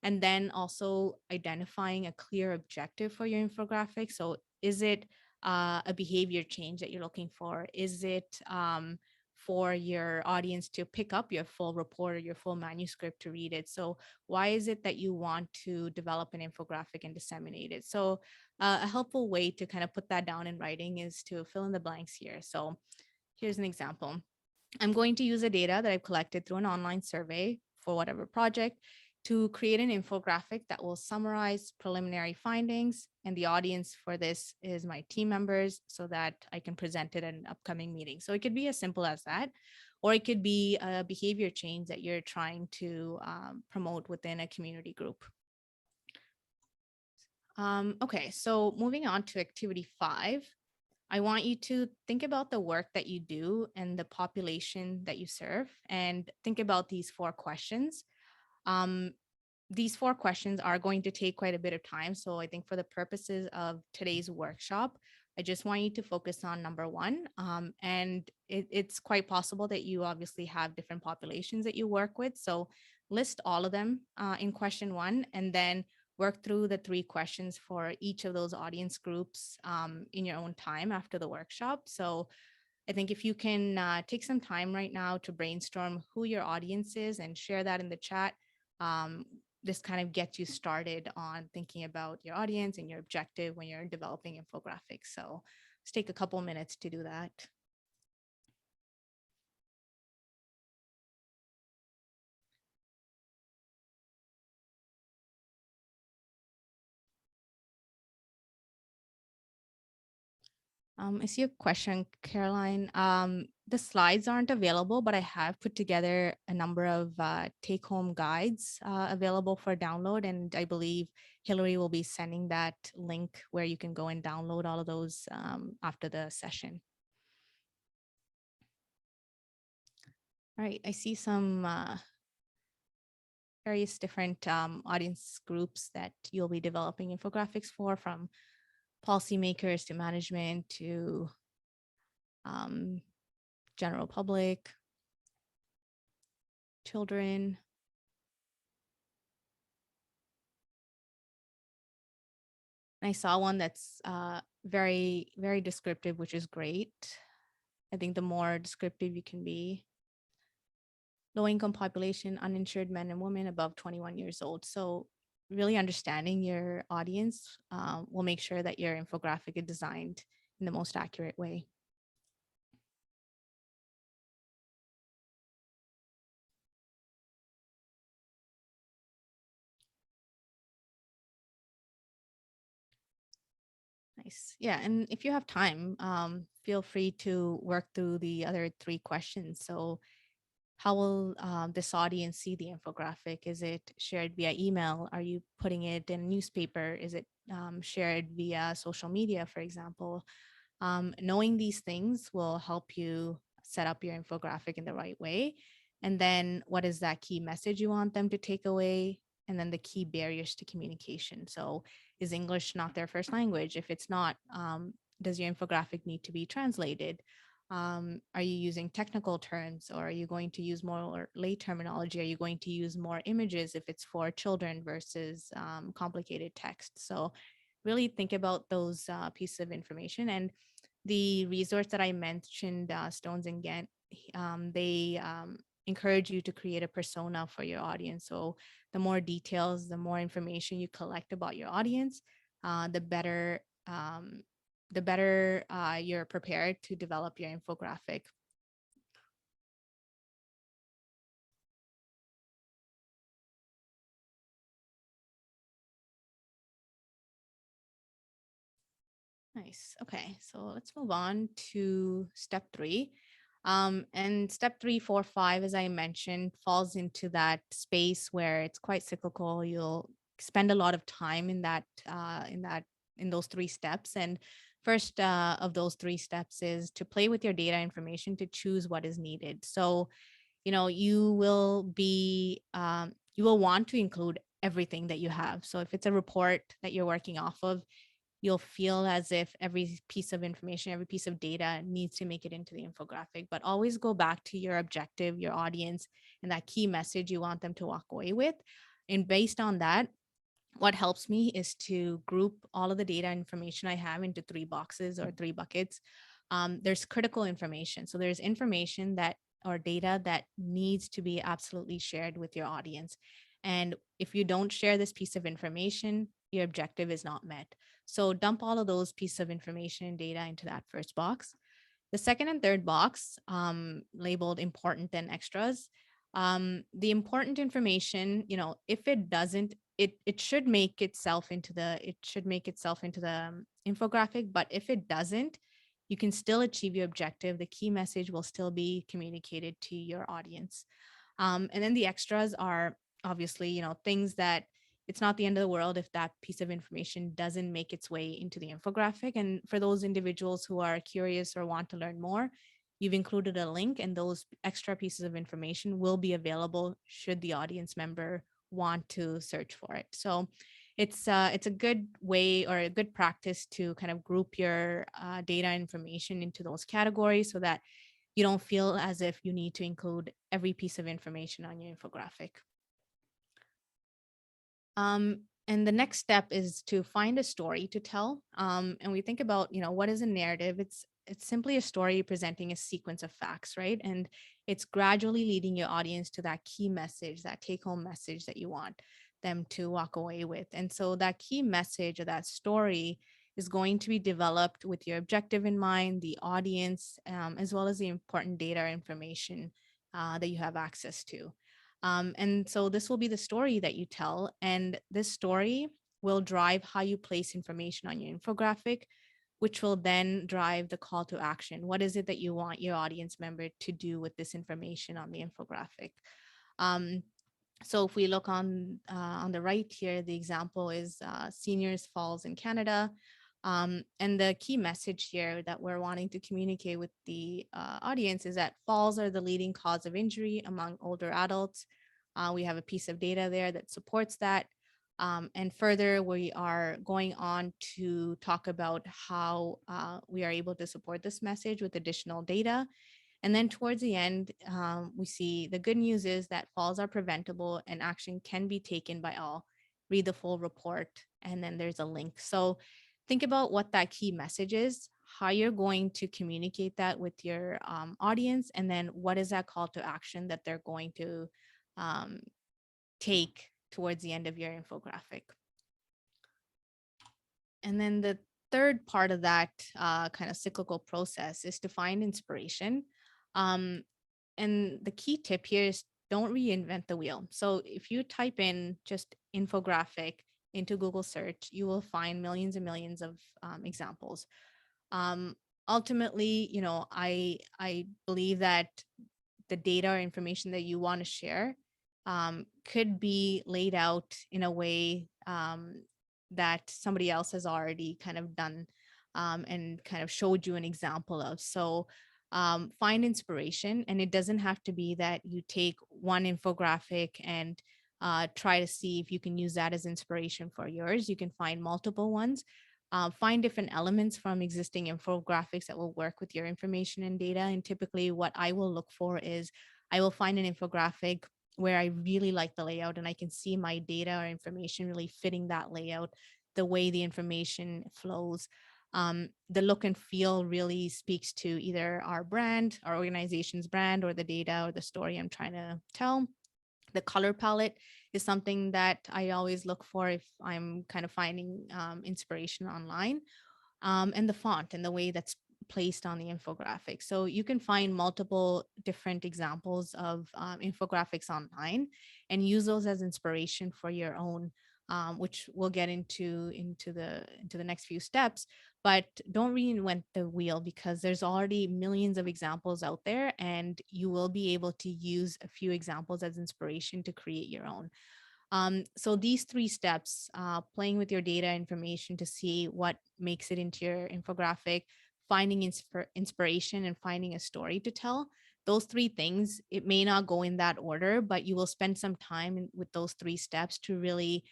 Speaker 3: And then also identifying a clear objective for your infographic. So is it a behavior change that you're looking for? Is it for your audience to pick up your full report or your full manuscript to read it? So why is it that you want to develop an infographic and disseminate it? So a helpful way to kind of put that down in writing is to fill in the blanks here. So here's an example. I'm going to use the data that I've collected through an online survey for whatever project to create an infographic that will summarize preliminary findings. And the audience for this is my team members so that I can present it at an upcoming meeting. So it could be as simple as that, or it could be a behavior change that you're trying to promote within a community group. Okay, so moving on to activity 5. I want you to think about the work that you do and the population that you serve, and think about these 4 questions. Um, these 4 questions are going to take quite a bit of time. So I think for the purposes of today's workshop, I just want you to focus on number 1. And it's quite possible that you obviously have different populations that you work with. So list all of them in question 1, and then work through the 3 questions for each of those audience groups in your own time after the workshop. So I think if you can take some time right now to brainstorm who your audience is and share that in the chat, um, this kind of gets you started on thinking about your audience and your objective when you're developing infographics. So let's take a couple minutes to do that. I see a question, Caroline. The slides aren't available, but I have put together a number of take-home guides available for download, and I believe Hillary will be sending that link where you can go and download all of those after the session. All right, I see some various different audience groups that you'll be developing infographics for, from policymakers to management to general public, children. I saw one that's very, very descriptive, which is great. I think the more descriptive you can be. Low income population, uninsured men and women above 21 years old. So really understanding your audience will make sure that your infographic is designed in the most accurate way. Nice. Yeah. And if you have time, feel free to work through the other 3 questions. So, how will this audience see the infographic? Is it shared via email? Are you putting it in a newspaper? Is it shared via social media, for example? Knowing these things will help you set up your infographic in the right way. And then what is that key message you want them to take away? And then the key barriers to communication. So is English not their first language? If it's not, does your infographic need to be translated? Are you using technical terms, or are you going to use more lay terminology? Are you going to use more images if it's for children versus complicated text? So really think about those pieces of information. And the resource that I mentioned, Stones and Gantt, they encourage you to create a persona for your audience. So the more details, the more information you collect about your audience, the better you're prepared to develop your infographic. Nice. Okay, so let's move on to step 3. And step 3, 4, 5, as I mentioned, falls into that space where it's quite cyclical. You'll spend a lot of time in those 3 steps. And first of those 3 steps is to play with your data information to choose what is needed. So, you will want to include everything that you have. So if it's a report that you're working off of, you'll feel as if every piece of information, every piece of data needs to make it into the infographic, but always go back to your objective, your audience, and that key message you want them to walk away with. And based on that, what helps me is to group all of the data information I have into 3 boxes or 3 buckets. There's critical information. So there's information that or data that needs to be absolutely shared with your audience. And if you don't share this piece of information, your objective is not met. So dump all of those pieces of information and data into that first box. The second and third box, labeled important and extras, the important information, if it doesn't, it should make itself into the infographic. But if it doesn't, you can still achieve your objective. The key message will still be communicated to your audience. And then the extras are obviously, things that it's not the end of the world if that piece of information doesn't make its way into the infographic. And for those individuals who are curious or want to learn more, you've included a link, and those extra pieces of information will be available should the audience member want to search for it. So it's a good way or a good practice to kind of group your data information into those categories so that you don't feel as if you need to include every piece of information on your infographic. And the next step is to find a story to tell. And we think about, what is a narrative? It's simply a story presenting a sequence of facts, right? And it's gradually leading your audience to that key message, that take-home message that you want them to walk away with. And so that key message or that story is going to be developed with your objective in mind, the audience, as well as the important data or information that you have access to. And so this will be the story that you tell. And this story will drive how you place information on your infographic, which will then drive the call to action. What is it that you want your audience member to do with this information on the infographic? So if we look on the right here, the example is Seniors Falls in Canada. And the key message here that we're wanting to communicate with the audience is that falls are the leading cause of injury among older adults. We have a piece of data there that supports that. And further, we are going on to talk about how we are able to support this message with additional data. And then towards the end, we see the good news is that falls are preventable and action can be taken by all. Read the full report, and then there's a link. So think about what that key message is, how you're going to communicate that with your audience, and then what is that call to action that they're going to take towards the end of your infographic. And then the third part of that kind of cyclical process is to find inspiration. Um, and the key tip here is don't reinvent the wheel. So if you type in just infographic into Google search, you will find millions and millions of examples. Um, Ultimately, I believe that the data or information that you want to share could be laid out in a way that somebody else has already kind of done and kind of showed you an example of. So find inspiration, and it doesn't have to be that you take one infographic and try to see if you can use that as inspiration for yours. You can find multiple ones. Find different elements from existing infographics that will work with your information and data. And typically what I will look for is I will find an infographic where I really like the layout and I can see my data or information really fitting that layout, the way the information flows. The look and feel really speaks to either our brand, our organization's brand, or the data or the story I'm trying to tell. The color palette is something that I always look for if I'm kind of finding inspiration online, and the font and the way that's placed on the infographic. So you can find multiple different examples of infographics online and use those as inspiration for your own, which we'll get into the next few steps. But don't reinvent the wheel, because there's already millions of examples out there, and you will be able to use a few examples as inspiration to create your own. So these three steps, playing with your data information to see what makes it into your infographic, finding inspiration, and finding a story to tell, those three things, it may not go in that order, but you will spend some time with those three steps to really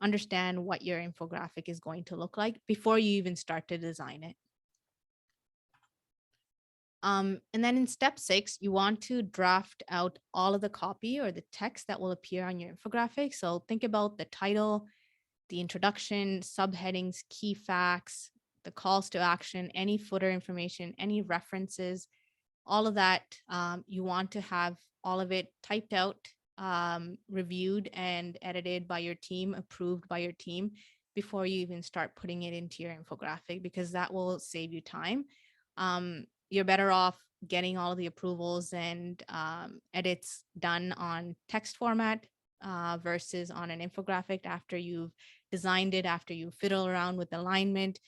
Speaker 3: understand what your infographic is going to look like before you even start to design it. And then in step 6, you want to draft out all of the copy or the text that will appear on your infographic. So think about the title, the introduction, subheadings, key facts, the calls to action, any footer information, any references, all of that. You want to have all of it typed out, reviewed and edited by your team, approved by your team before you even start putting it into your infographic, because that will save you time. You're better off getting all of the approvals and edits done on text format versus on an infographic after you've designed it, after you fiddle around with alignment.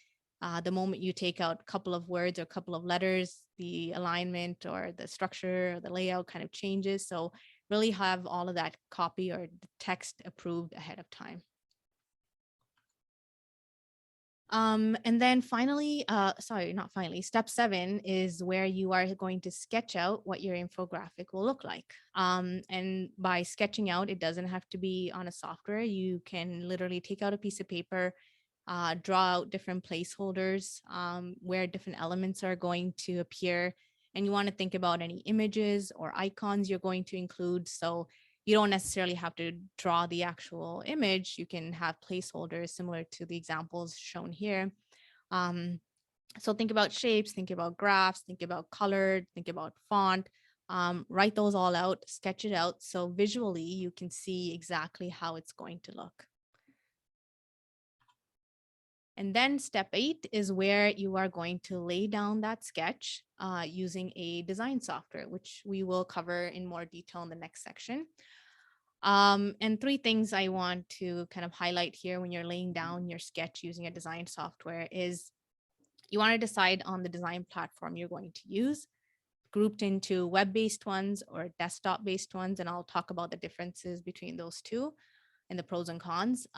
Speaker 3: The moment you take out a couple of words or a couple of letters, the alignment or the structure or the layout kind of changes. So really have all of that copy or the text approved ahead of time. And then finally, not finally, step 7 is where you are going to sketch out what your infographic will look like. And by sketching out, it doesn't have to be on a software. You can literally take out a piece of paper, draw out different placeholders where different elements are going to appear. And you want to think about any images or icons you're going to include. So you don't necessarily have to draw the actual image. You can have placeholders similar to the examples shown here. So think about shapes, think about graphs, think about color, think about font, write those all out, sketch it out. So visually you can see exactly how it's going to look. And then step 8 is where you are going to lay down that sketch using a design software, which we will cover in more detail in the next section. And 3 things I want to kind of highlight here when you're laying down your sketch using a design software is you want to decide on the design platform you're going to use, grouped into web-based ones or desktop-based ones. And I'll talk about the differences between those two and the pros and cons.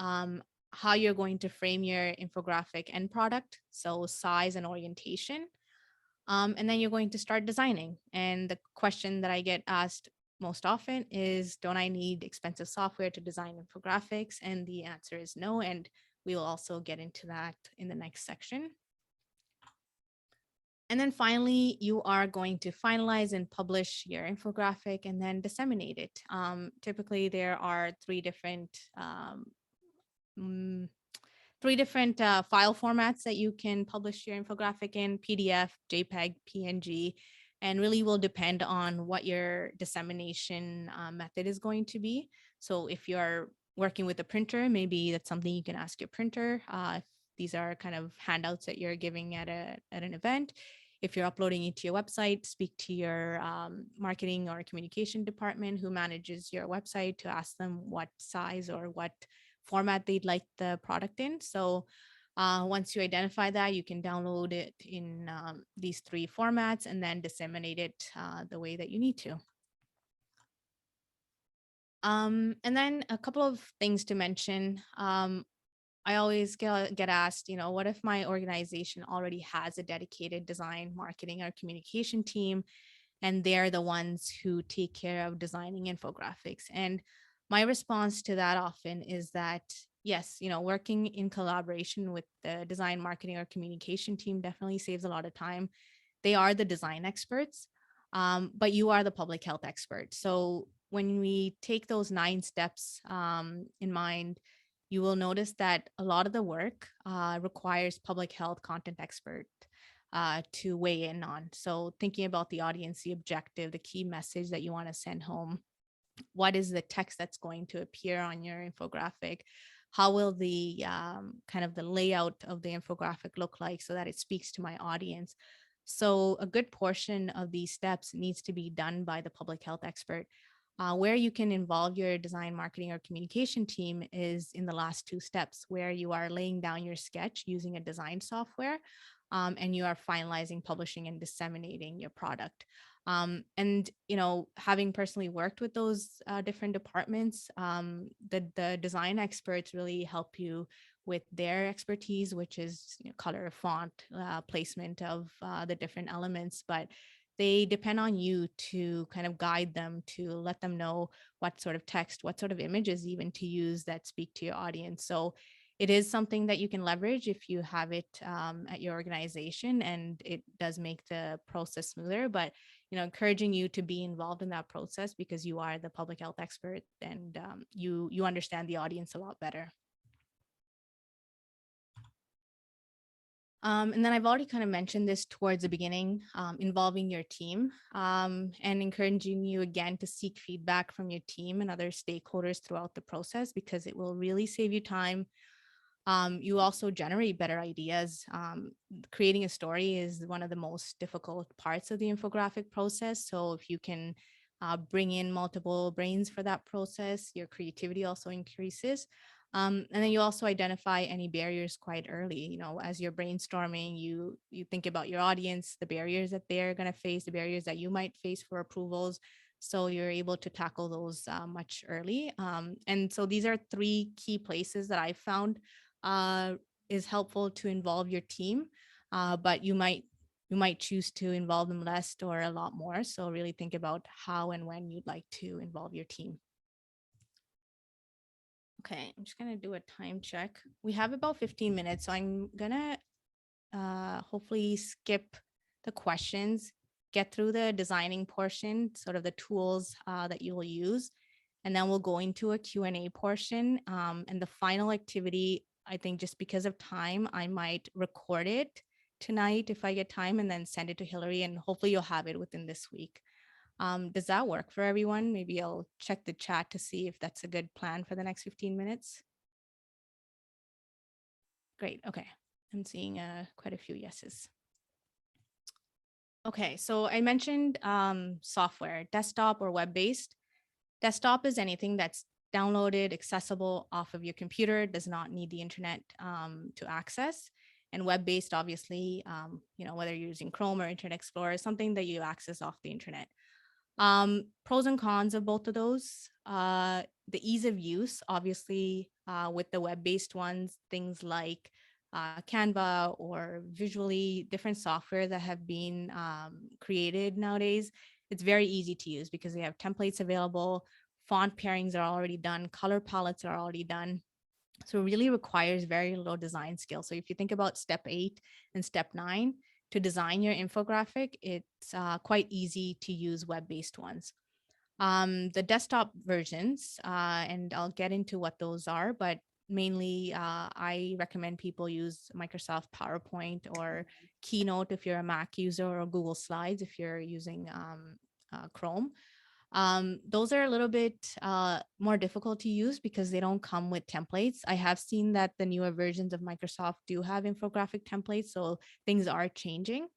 Speaker 3: How you're going to frame your infographic end product, so size and orientation. And then you're going to start designing. And the question that I get asked most often is, don't I need expensive software to design infographics? And the answer is no. And we will also get into that in the next section. And then finally, you are going to finalize and publish your infographic and then disseminate it. Typically, there are three different file formats that you can publish your infographic in: PDF, JPEG, PNG, and really will depend on what your dissemination method is going to be. So if you're working with a printer, maybe that's something you can ask your printer. If These are kind of handouts that you're giving at an event. If you're uploading it to your website, speak to your marketing or communication department who manages your website to ask them what size or what format they'd like the product in. So once you identify that, you can download it in these 3 formats and then disseminate it the way that you need to. And then a couple of things to mention. I always get asked, what if my organization already has a dedicated design, marketing, or communication team, and they're the ones who take care of designing infographics? And my response to that often is that, yes, working in collaboration with the design, marketing, or communication team definitely saves a lot of time. They are the design experts, but you are the public health expert. So when we take those 9 steps in mind, you will notice that a lot of the work requires public health content expert to weigh in on. So thinking about the audience, the objective, the key message that you want to send home, what is the text that's going to appear on your infographic? How will the kind of the layout of the infographic look like so that it speaks to my audience? So a good portion of these steps needs to be done by the public health expert. Where you can involve your design, marketing, or communication team is in the last 2 steps, where you are laying down your sketch using a design software, and you are finalizing, publishing, and disseminating your product. And having personally worked with those different departments, the design experts really help you with their expertise, which is color, font, placement of the different elements. But they depend on you to kind of guide them, to let them know what sort of text, what sort of images even to use that speak to your audience. So it is something that you can leverage if you have it at your organization, and it does make the process smoother. But encouraging you to be involved in that process, because you are the public health expert, and you understand the audience a lot better. And then I've already kind of mentioned this towards the beginning, involving your team, and encouraging you again to seek feedback from your team and other stakeholders throughout the process, because it will really save you time. You also generate better ideas. Creating a story is one of the most difficult parts of the infographic process. So if you can bring in multiple brains for that process, your creativity also increases. And then you also identify any barriers quite early. As you're brainstorming, you think about your audience, the barriers that they're going to face, the barriers that you might face for approvals. So you're able to tackle those much early. And so these are 3 key places that I found is helpful to involve your team, but you might choose to involve them less or a lot more. So really think about how and when you'd like to involve your team. Okay, I'm just gonna do a time check. We have about 15 minutes, so I'm gonna hopefully skip the questions, get through the designing portion, sort of the tools that you will use, and then we'll go into a Q&A portion. And the final activity, I think just because of time, I might record it tonight if I get time, and then send it to Hillary, and hopefully you'll have it within this week. Does that work for everyone? Maybe I'll check the chat to see if that's a good plan for the next 15 minutes. Great. Okay. I'm seeing quite a few yeses. Okay, so I mentioned software, desktop or web-based. Desktop is anything that's downloaded, accessible off of your computer, does not need the internet to access. And web-based, obviously, whether you're using Chrome or Internet Explorer, something that you access off the internet. Pros and cons of both of those. The ease of use, obviously, with the web-based ones, things like Canva or visually different software that have been created nowadays. It's very easy to use because they have templates available, font pairings are already done, color palettes are already done. So it really requires very low design skill. So if you think about step 8 and step 9 to design your infographic, it's quite easy to use web-based ones. The desktop versions, and I'll get into what those are, but mainly I recommend people use Microsoft PowerPoint or Keynote if you're a Mac user, or Google Slides if you're using Chrome. Those are a little bit more difficult to use because they don't come with templates. I have seen that the newer versions of Microsoft do have infographic templates, so things are changing.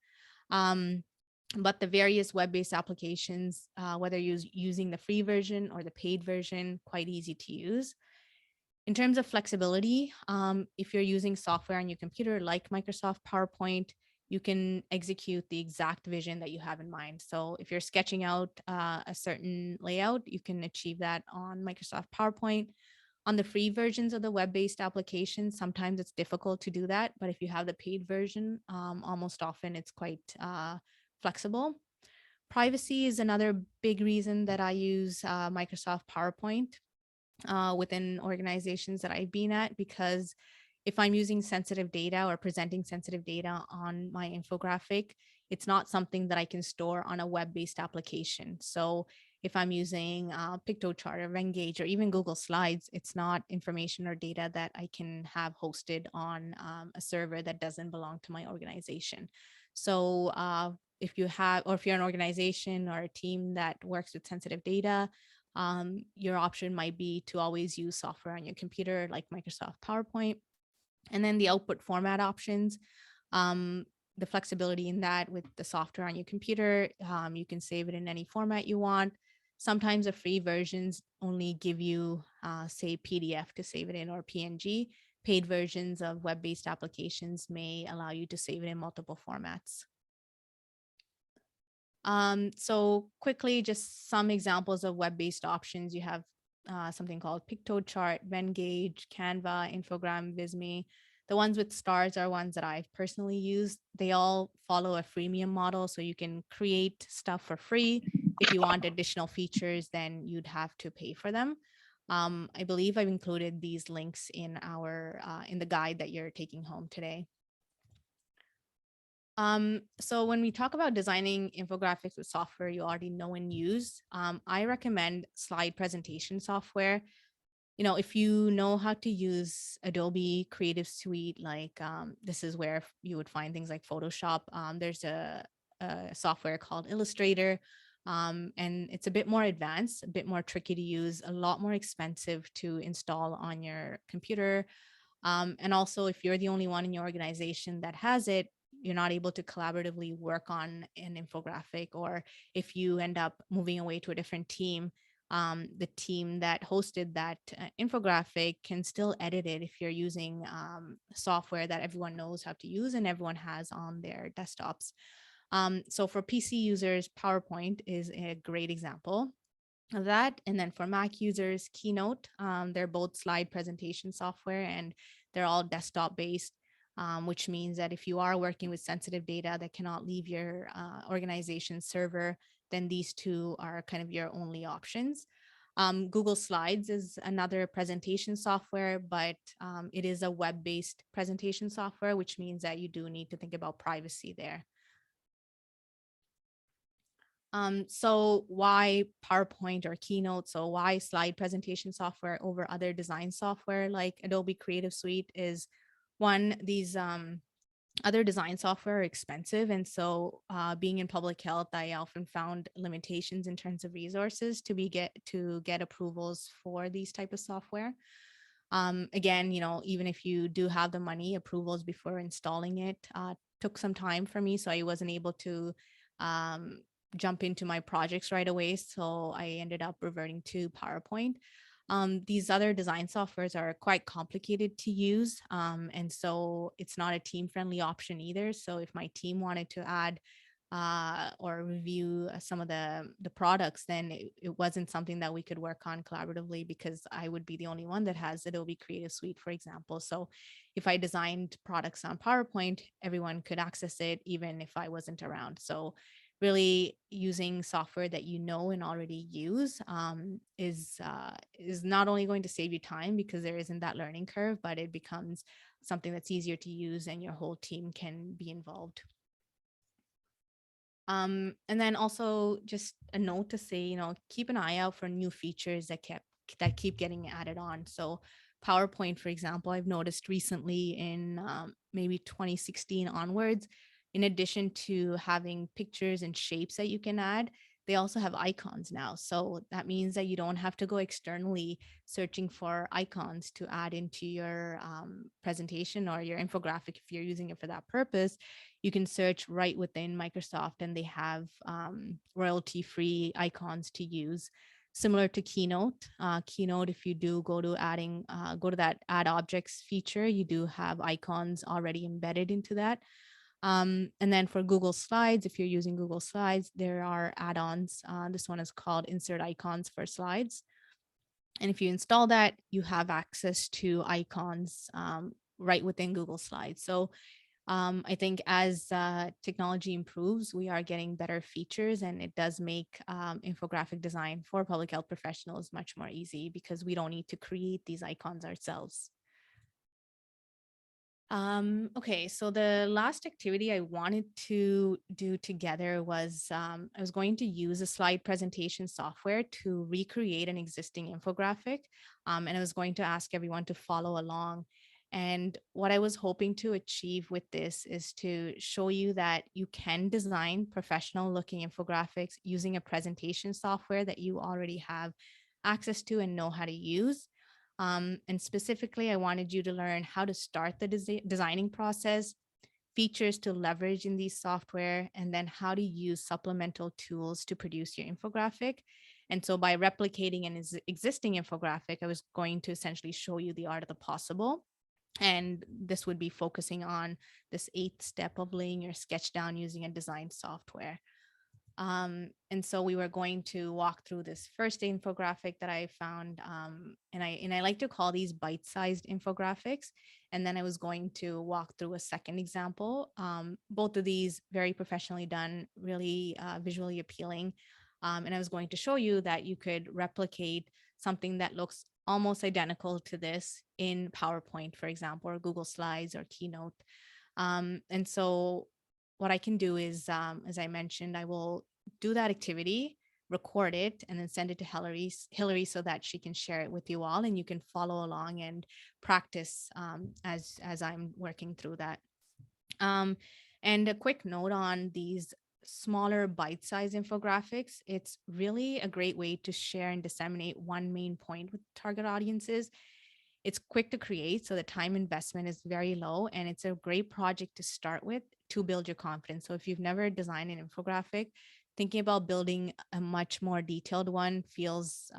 Speaker 3: But the various web-based applications, whether you're using the free version or the paid version, quite easy to use. In terms of flexibility, if you're using software on your computer like Microsoft PowerPoint, you can execute the exact vision that you have in mind. So if you're sketching out a certain layout, you can achieve that on Microsoft PowerPoint. On the free versions of the web-based applications, sometimes it's difficult to do that, but if you have the paid version, almost often it's quite flexible. Privacy is another big reason that I use Microsoft PowerPoint within organizations that I've been at, because if I'm using sensitive data or presenting sensitive data on my infographic, it's not something that I can store on a web-based application. So if I'm using Piktochart or Venngage or even Google Slides, it's not information or data that I can have hosted on a server that doesn't belong to my organization. So if you have, or if you're an organization or a team that works with sensitive data, your option might be to always use software on your computer like Microsoft PowerPoint. And then the output format options, the flexibility in that with the software on your computer, you can save it in any format you want. Sometimes the free versions only give you, say, PDF to save it in or PNG. Paid versions of web-based applications may allow you to save it in multiple formats. So quickly, just some examples of web-based options. You have something called Piktochart, Venngage, Canva, Infogram, Visme. The ones with stars are ones that I've personally used. They all follow a freemium model, so you can create stuff for free. If you want additional features, then you'd have to pay for them. I believe I've included these links in our in the guide that you're taking home today. So when we talk about designing infographics with software you already know and use, I recommend slide presentation software. You know, if you know how to use Adobe Creative Suite, like this is where you would find things like Photoshop. There's a software called Illustrator, and it's a bit more advanced, a bit more tricky to use, a lot more expensive to install on your computer. And also, if you're the only one in your organization that has it, you're not able to collaboratively work on an infographic, or if you end up moving away to a different team, the team that hosted that infographic can still edit it if you're using software that everyone knows how to use and everyone has on their desktops. So for PC users, PowerPoint is a great example of that. And then for Mac users, Keynote, they're both slide presentation software and they're all desktop based, which means that if you are working with sensitive data that cannot leave your organization's server, then these two are kind of your only options. Google Slides is another presentation software, but it is a web-based presentation software, which means that you do need to think about privacy there. So why PowerPoint or Keynote? So why slide presentation software over other design software like Adobe Creative Suite is one, these other design software are expensive. And so being in public health, I often found limitations in terms of resources to get approvals for these type of software. Again, you know, even if you do have the money, approvals before installing it took some time for me. So I wasn't able to jump into my projects right away. So I ended up reverting to PowerPoint. These other design softwares are quite complicated to use. And so it's not a team friendly option either. So if my team wanted to add or review some of the products, then it wasn't something that we could work on collaboratively because I would be the only one that has Adobe Creative Suite, for example. So if I designed products on PowerPoint, everyone could access it even if I wasn't around. So really using software that you know and already use is not only going to save you time because there isn't that learning curve, but it becomes something that's easier to use and your whole team can be involved. And then also just a note to say, you know, keep an eye out for new features that keep getting added on. So PowerPoint, for example, I've noticed recently in maybe 2016 onwards, in addition to having pictures and shapes that you can add, they also have icons now. So that means that you don't have to go externally searching for icons to add into your presentation or your infographic. If you're using it for that purpose, you can search right within Microsoft, and they have royalty-free icons to use, similar to Keynote. Keynote, if you do go to go to that add objects feature, you do have icons already embedded into that. And then for Google Slides, if you're using Google Slides, there are add-ons. This one is called Insert Icons for Slides. And if you install that, you have access to icons right within Google Slides. So I think as technology improves, we are getting better features, and it does make infographic design for public health professionals much more easy because we don't need to create these icons ourselves. Okay, so the last activity I wanted to do together was I was going to use a slide presentation software to recreate an existing infographic. And I was going to ask everyone to follow along. And what I was hoping to achieve with this is to show you that you can design professional looking infographics using a presentation software that you already have access to and know how to use. And specifically, I wanted you to learn how to start the designing process, features to leverage in these software, and then how to use supplemental tools to produce your infographic. And so by replicating an existing infographic, I was going to essentially show you the art of the possible. And this would be focusing on this 8th step of laying your sketch down using a design software. And so we were going to walk through this first infographic that I found, and I like to call these bite-sized infographics. And then I was going to walk through a second example. Both of these very professionally done, really visually appealing. And I was going to show you that you could replicate something that looks almost identical to this in PowerPoint, for example, or Google Slides or Keynote. And so what I can do is, as I mentioned, I will do that activity, record it, and then send it to Hillary so that she can share it with you all, and you can follow along and practice as I'm working through that. And a quick note on these smaller bite-sized infographics, it's really a great way to share and disseminate one main point with target audiences. It's quick to create, so the time investment is very low, and it's a great project to start with to build your confidence. So if you've never designed an infographic, thinking about building a much more detailed one feels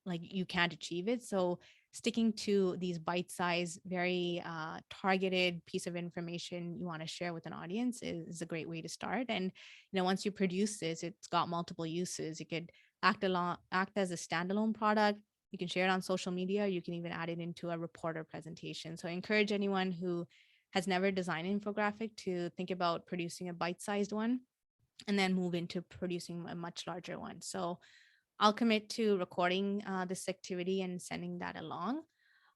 Speaker 3: like you can't achieve it. So sticking to these bite-sized, very targeted piece of information you want to share with an audience is a great way to start. And once you produce this, it's got multiple uses. It could act as a standalone product. You can share it on social media. You can even add it into a reporter presentation. So I encourage anyone who has never designed an infographic to think about producing a bite-sized one and then move into producing a much larger one. So I'll commit to recording this activity and sending that along.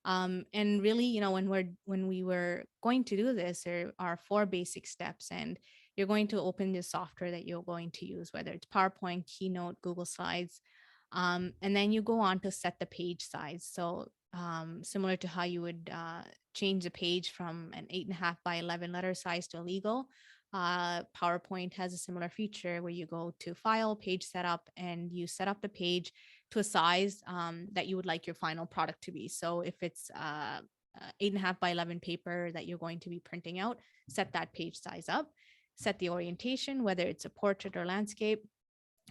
Speaker 3: And really, when we were going to do this, there are 4 basic steps, and you're going to open the software that you're going to use, whether it's PowerPoint, Keynote, Google Slides. And then you go on to set the page size. So similar to how you would change the page from an 8.5 by 11 letter size to a legal, PowerPoint has a similar feature where you go to File, Page Setup, and you set up the page to a size that you would like your final product to be. So if it's 8.5 by 11 paper that you're going to be printing out, set that page size up, set the orientation, whether it's a portrait or landscape,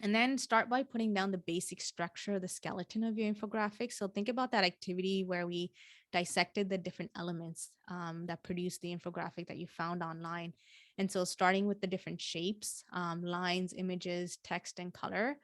Speaker 3: and then start by putting down the basic structure, the skeleton of your infographic. So think about that activity where we dissected the different elements that produce the infographic that you found online. And so starting with the different shapes, lines, images, text, and color,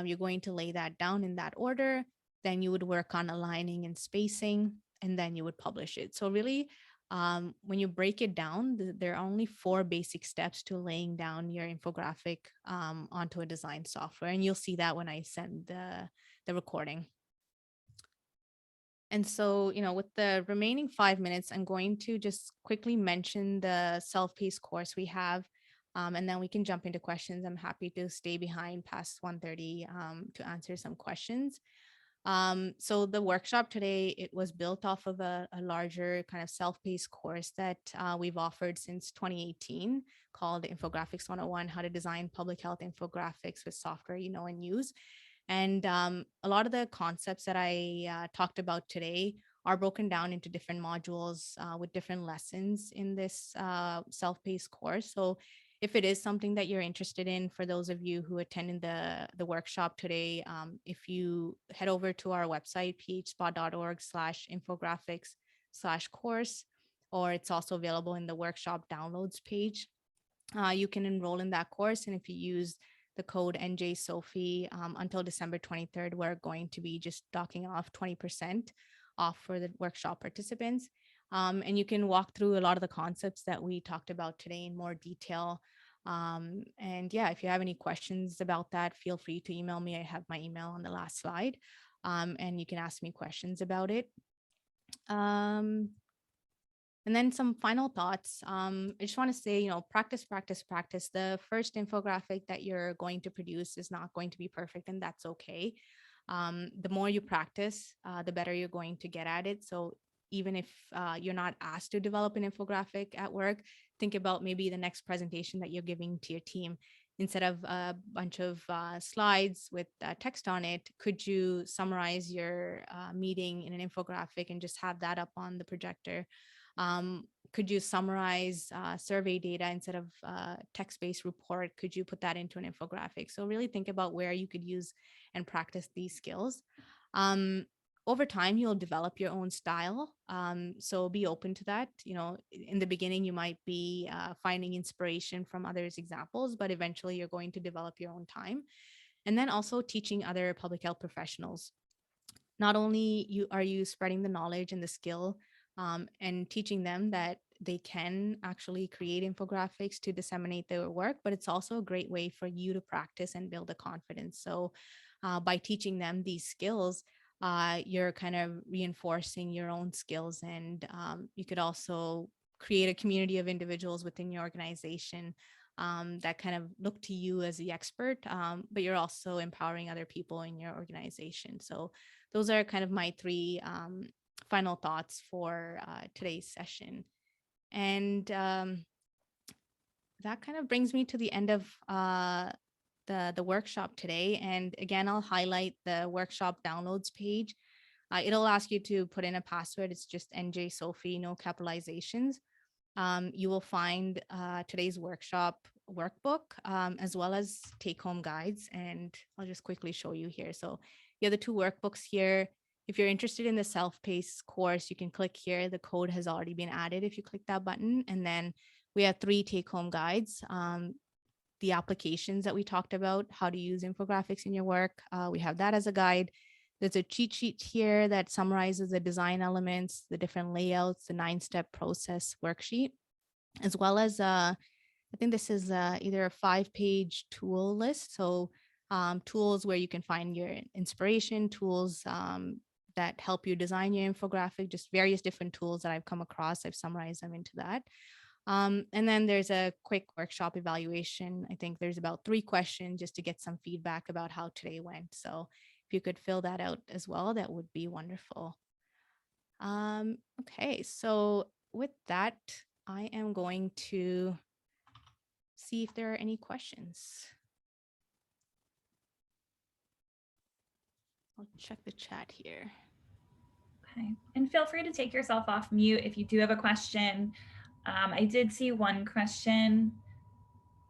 Speaker 3: you're going to lay that down in that order. Then you would work on aligning and spacing, and then you would publish it. So really, when you break it down, there are only 4 basic steps to laying down your infographic onto a design software. And you'll see that when I send the recording. And so, with the remaining 5 minutes, I'm going to just quickly mention the self-paced course we have, and then we can jump into questions. I'm happy to stay behind past 1:30 to answer some questions. So the workshop today, it was built off of a larger kind of self-paced course that we've offered since 2018 called Infographics 101, How to Design Public Health Infographics with Software You Know and Use. And a lot of the concepts that I talked about today are broken down into different modules with different lessons in this self-paced course. So if it is something that you're interested in, for those of you who attended the workshop today, if you head over to our website, phspa.org/infographics/course, or it's also available in the workshop downloads page, you can enroll in that course. And if you use the code NJSOPHIE until December 23rd, we're going to be just docking off 20% off for the workshop participants. And you can walk through a lot of the concepts that we talked about today in more detail. And yeah, if you have any questions about that, feel free to email me. I have my email on the last slide, and you can ask me questions about it. And then some final thoughts. I just want to say, practice, practice, practice. The first infographic that you're going to produce is not going to be perfect, and that's okay. The more you practice, the better you're going to get at it. So even if you're not asked to develop an infographic at work, think about maybe the next presentation that you're giving to your team. Instead of a bunch of slides with text on it, could you summarize your meeting in an infographic and just have that up on the projector? Could you summarize survey data instead of text-based report? Could you put that into an infographic? So really think about where you could use and practice these skills. Over time, you'll develop your own style. So be open to that. In the beginning, you might be finding inspiration from others' examples, but eventually you're going to develop your own time. And then also teaching other public health professionals. Not only are you spreading the knowledge and the skill, and teaching them that they can actually create infographics to disseminate their work, but it's also a great way for you to practice and build a confidence. So by teaching them these skills, you're kind of reinforcing your own skills, and you could also create a community of individuals within your organization that kind of look to you as the expert, but you're also empowering other people in your organization. So those are kind of my three final thoughts for today's session. And that kind of brings me to the end of the workshop today. And again, I'll highlight the workshop downloads page. It'll ask you to put in a password. It's just NJSOPHIE, no capitalizations. You will find today's workshop workbook, as well as take-home guides. And I'll just quickly show you here. So you have the two workbooks here. If you're interested in the self-paced course, you can click here. The code has already been added if you click that button. And then we have 3 take-home guides. The applications that we talked about, how to use infographics in your work. We have that as a guide. There's a cheat sheet here that summarizes the design elements, the different layouts, the 9-step process worksheet, as well as I think this is either a 5-page tool list. So tools where you can find your inspiration, tools that help you design your infographic, just various different tools that I've come across. I've summarized them into that. And then there's a quick workshop evaluation. I think there's about 3 questions just to get some feedback about how today went. So if you could fill that out as well, that would be wonderful. Okay, so with that, I am going to see if there are any questions. I'll check the chat here.
Speaker 1: Okay, and feel free to take yourself off mute if you do have a question. I did see one question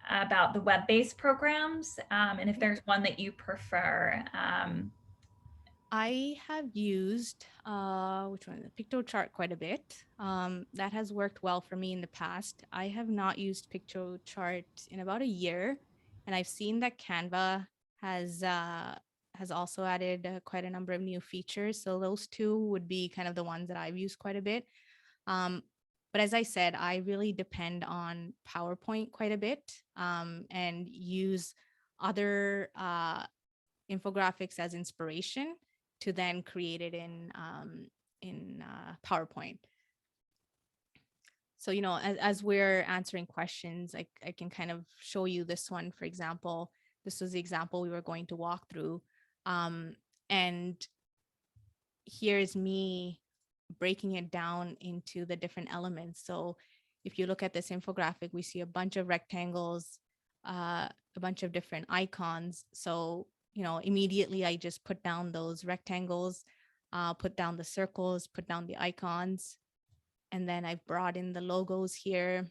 Speaker 1: about the web-based programs, and if there's one that you prefer.
Speaker 3: I have used which one? The PictoChart quite a bit. That has worked well for me in the past. I have not used PictoChart in about a year, and I've seen that Canva has also added quite a number of new features. So those 2 would be kind of the ones that I've used quite a bit. But as I said, I really depend on PowerPoint quite a bit, and use other infographics as inspiration to then create it in PowerPoint. So, as we're answering questions, I can kind of show you this one. For example, this was the example we were going to walk through. And here's me breaking it down into the different elements. So if you look at this infographic, we see a bunch of rectangles, a bunch of different icons. So, immediately I just put down those rectangles, put down the circles, put down the icons, and then I've brought in the logos here.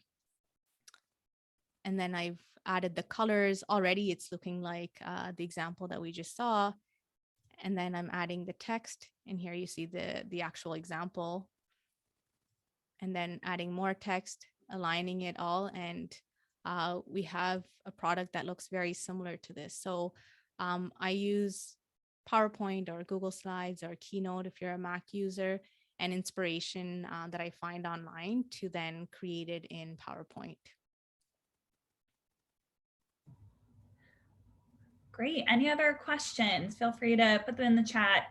Speaker 3: And then I've added the colors. Already it's looking like the example that we just saw. And then I'm adding the text, and here you see the actual example, and then adding more text, aligning it all, and we have a product that looks very similar to this. So I use PowerPoint or Google Slides or Keynote if you're a Mac user, and inspiration that I find online to then create it in PowerPoint.
Speaker 1: Great. Any other questions? Feel free to put them in the chat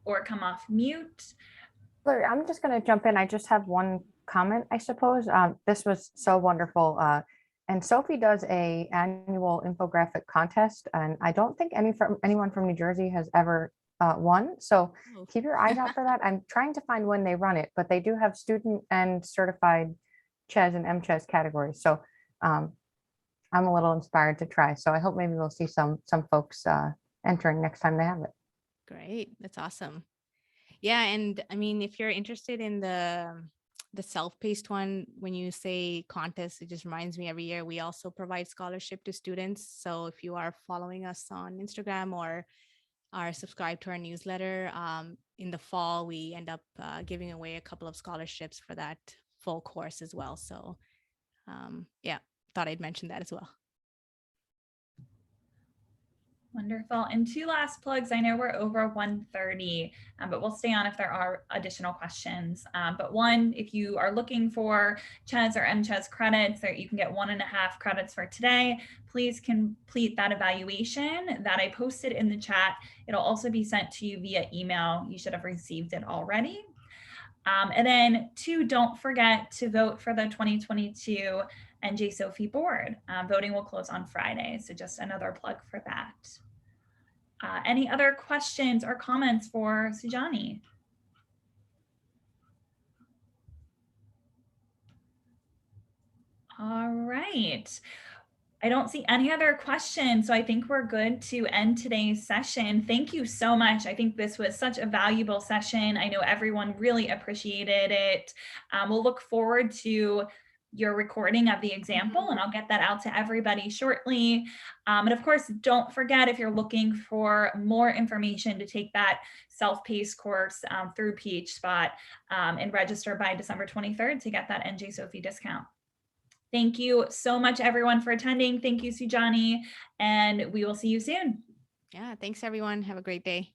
Speaker 1: or come off mute.
Speaker 2: Hillary, I'm just going to jump in. I just have one comment, I suppose. This was so wonderful. And Sophie does a annual infographic contest, and I don't think anyone from New Jersey has ever won. So keep your eyes out for that. I'm trying to find when they run it, but they do have student and certified CHES and MCHES categories. So I'm a little inspired to try. So I hope maybe we'll see some folks entering next time they have it.
Speaker 3: Great. That's awesome. Yeah. And I mean, if you're interested in the self-paced one, when you say contest, it just reminds me every year we also provide scholarship to students. So if you are following us on Instagram or are subscribed to our newsletter, in the fall, we end up giving away a couple of scholarships for that full course as well. So yeah, thought I'd mention that as well.
Speaker 1: Wonderful. And two last plugs. I know we're over 1:30, but we'll stay on if there are additional questions. But one, if you are looking for CHES or MCHES credits, or you can get 1.5 credits for today, please complete that evaluation that I posted in the chat. It'll also be sent to you via email. You should have received it already. And then two, don't forget to vote for the 2022 NJ Sophie board. Voting will close on Friday. So just another plug for that. Any other questions or comments for Sujani? All right. I don't see any other questions, so I think we're good to end today's session. Thank you so much. I think this was such a valuable session. I know everyone really appreciated it. We'll look forward to your recording of the example, and I'll get that out to everybody shortly. And of course, don't forget, if you're looking for more information to take that self-paced course through PhSpot, and register by December 23rd to get that NJ Sophie discount. Thank you so much, everyone, for attending. Thank you, Sujani, and we will see you soon.
Speaker 3: Yeah, thanks, everyone. Have a great day.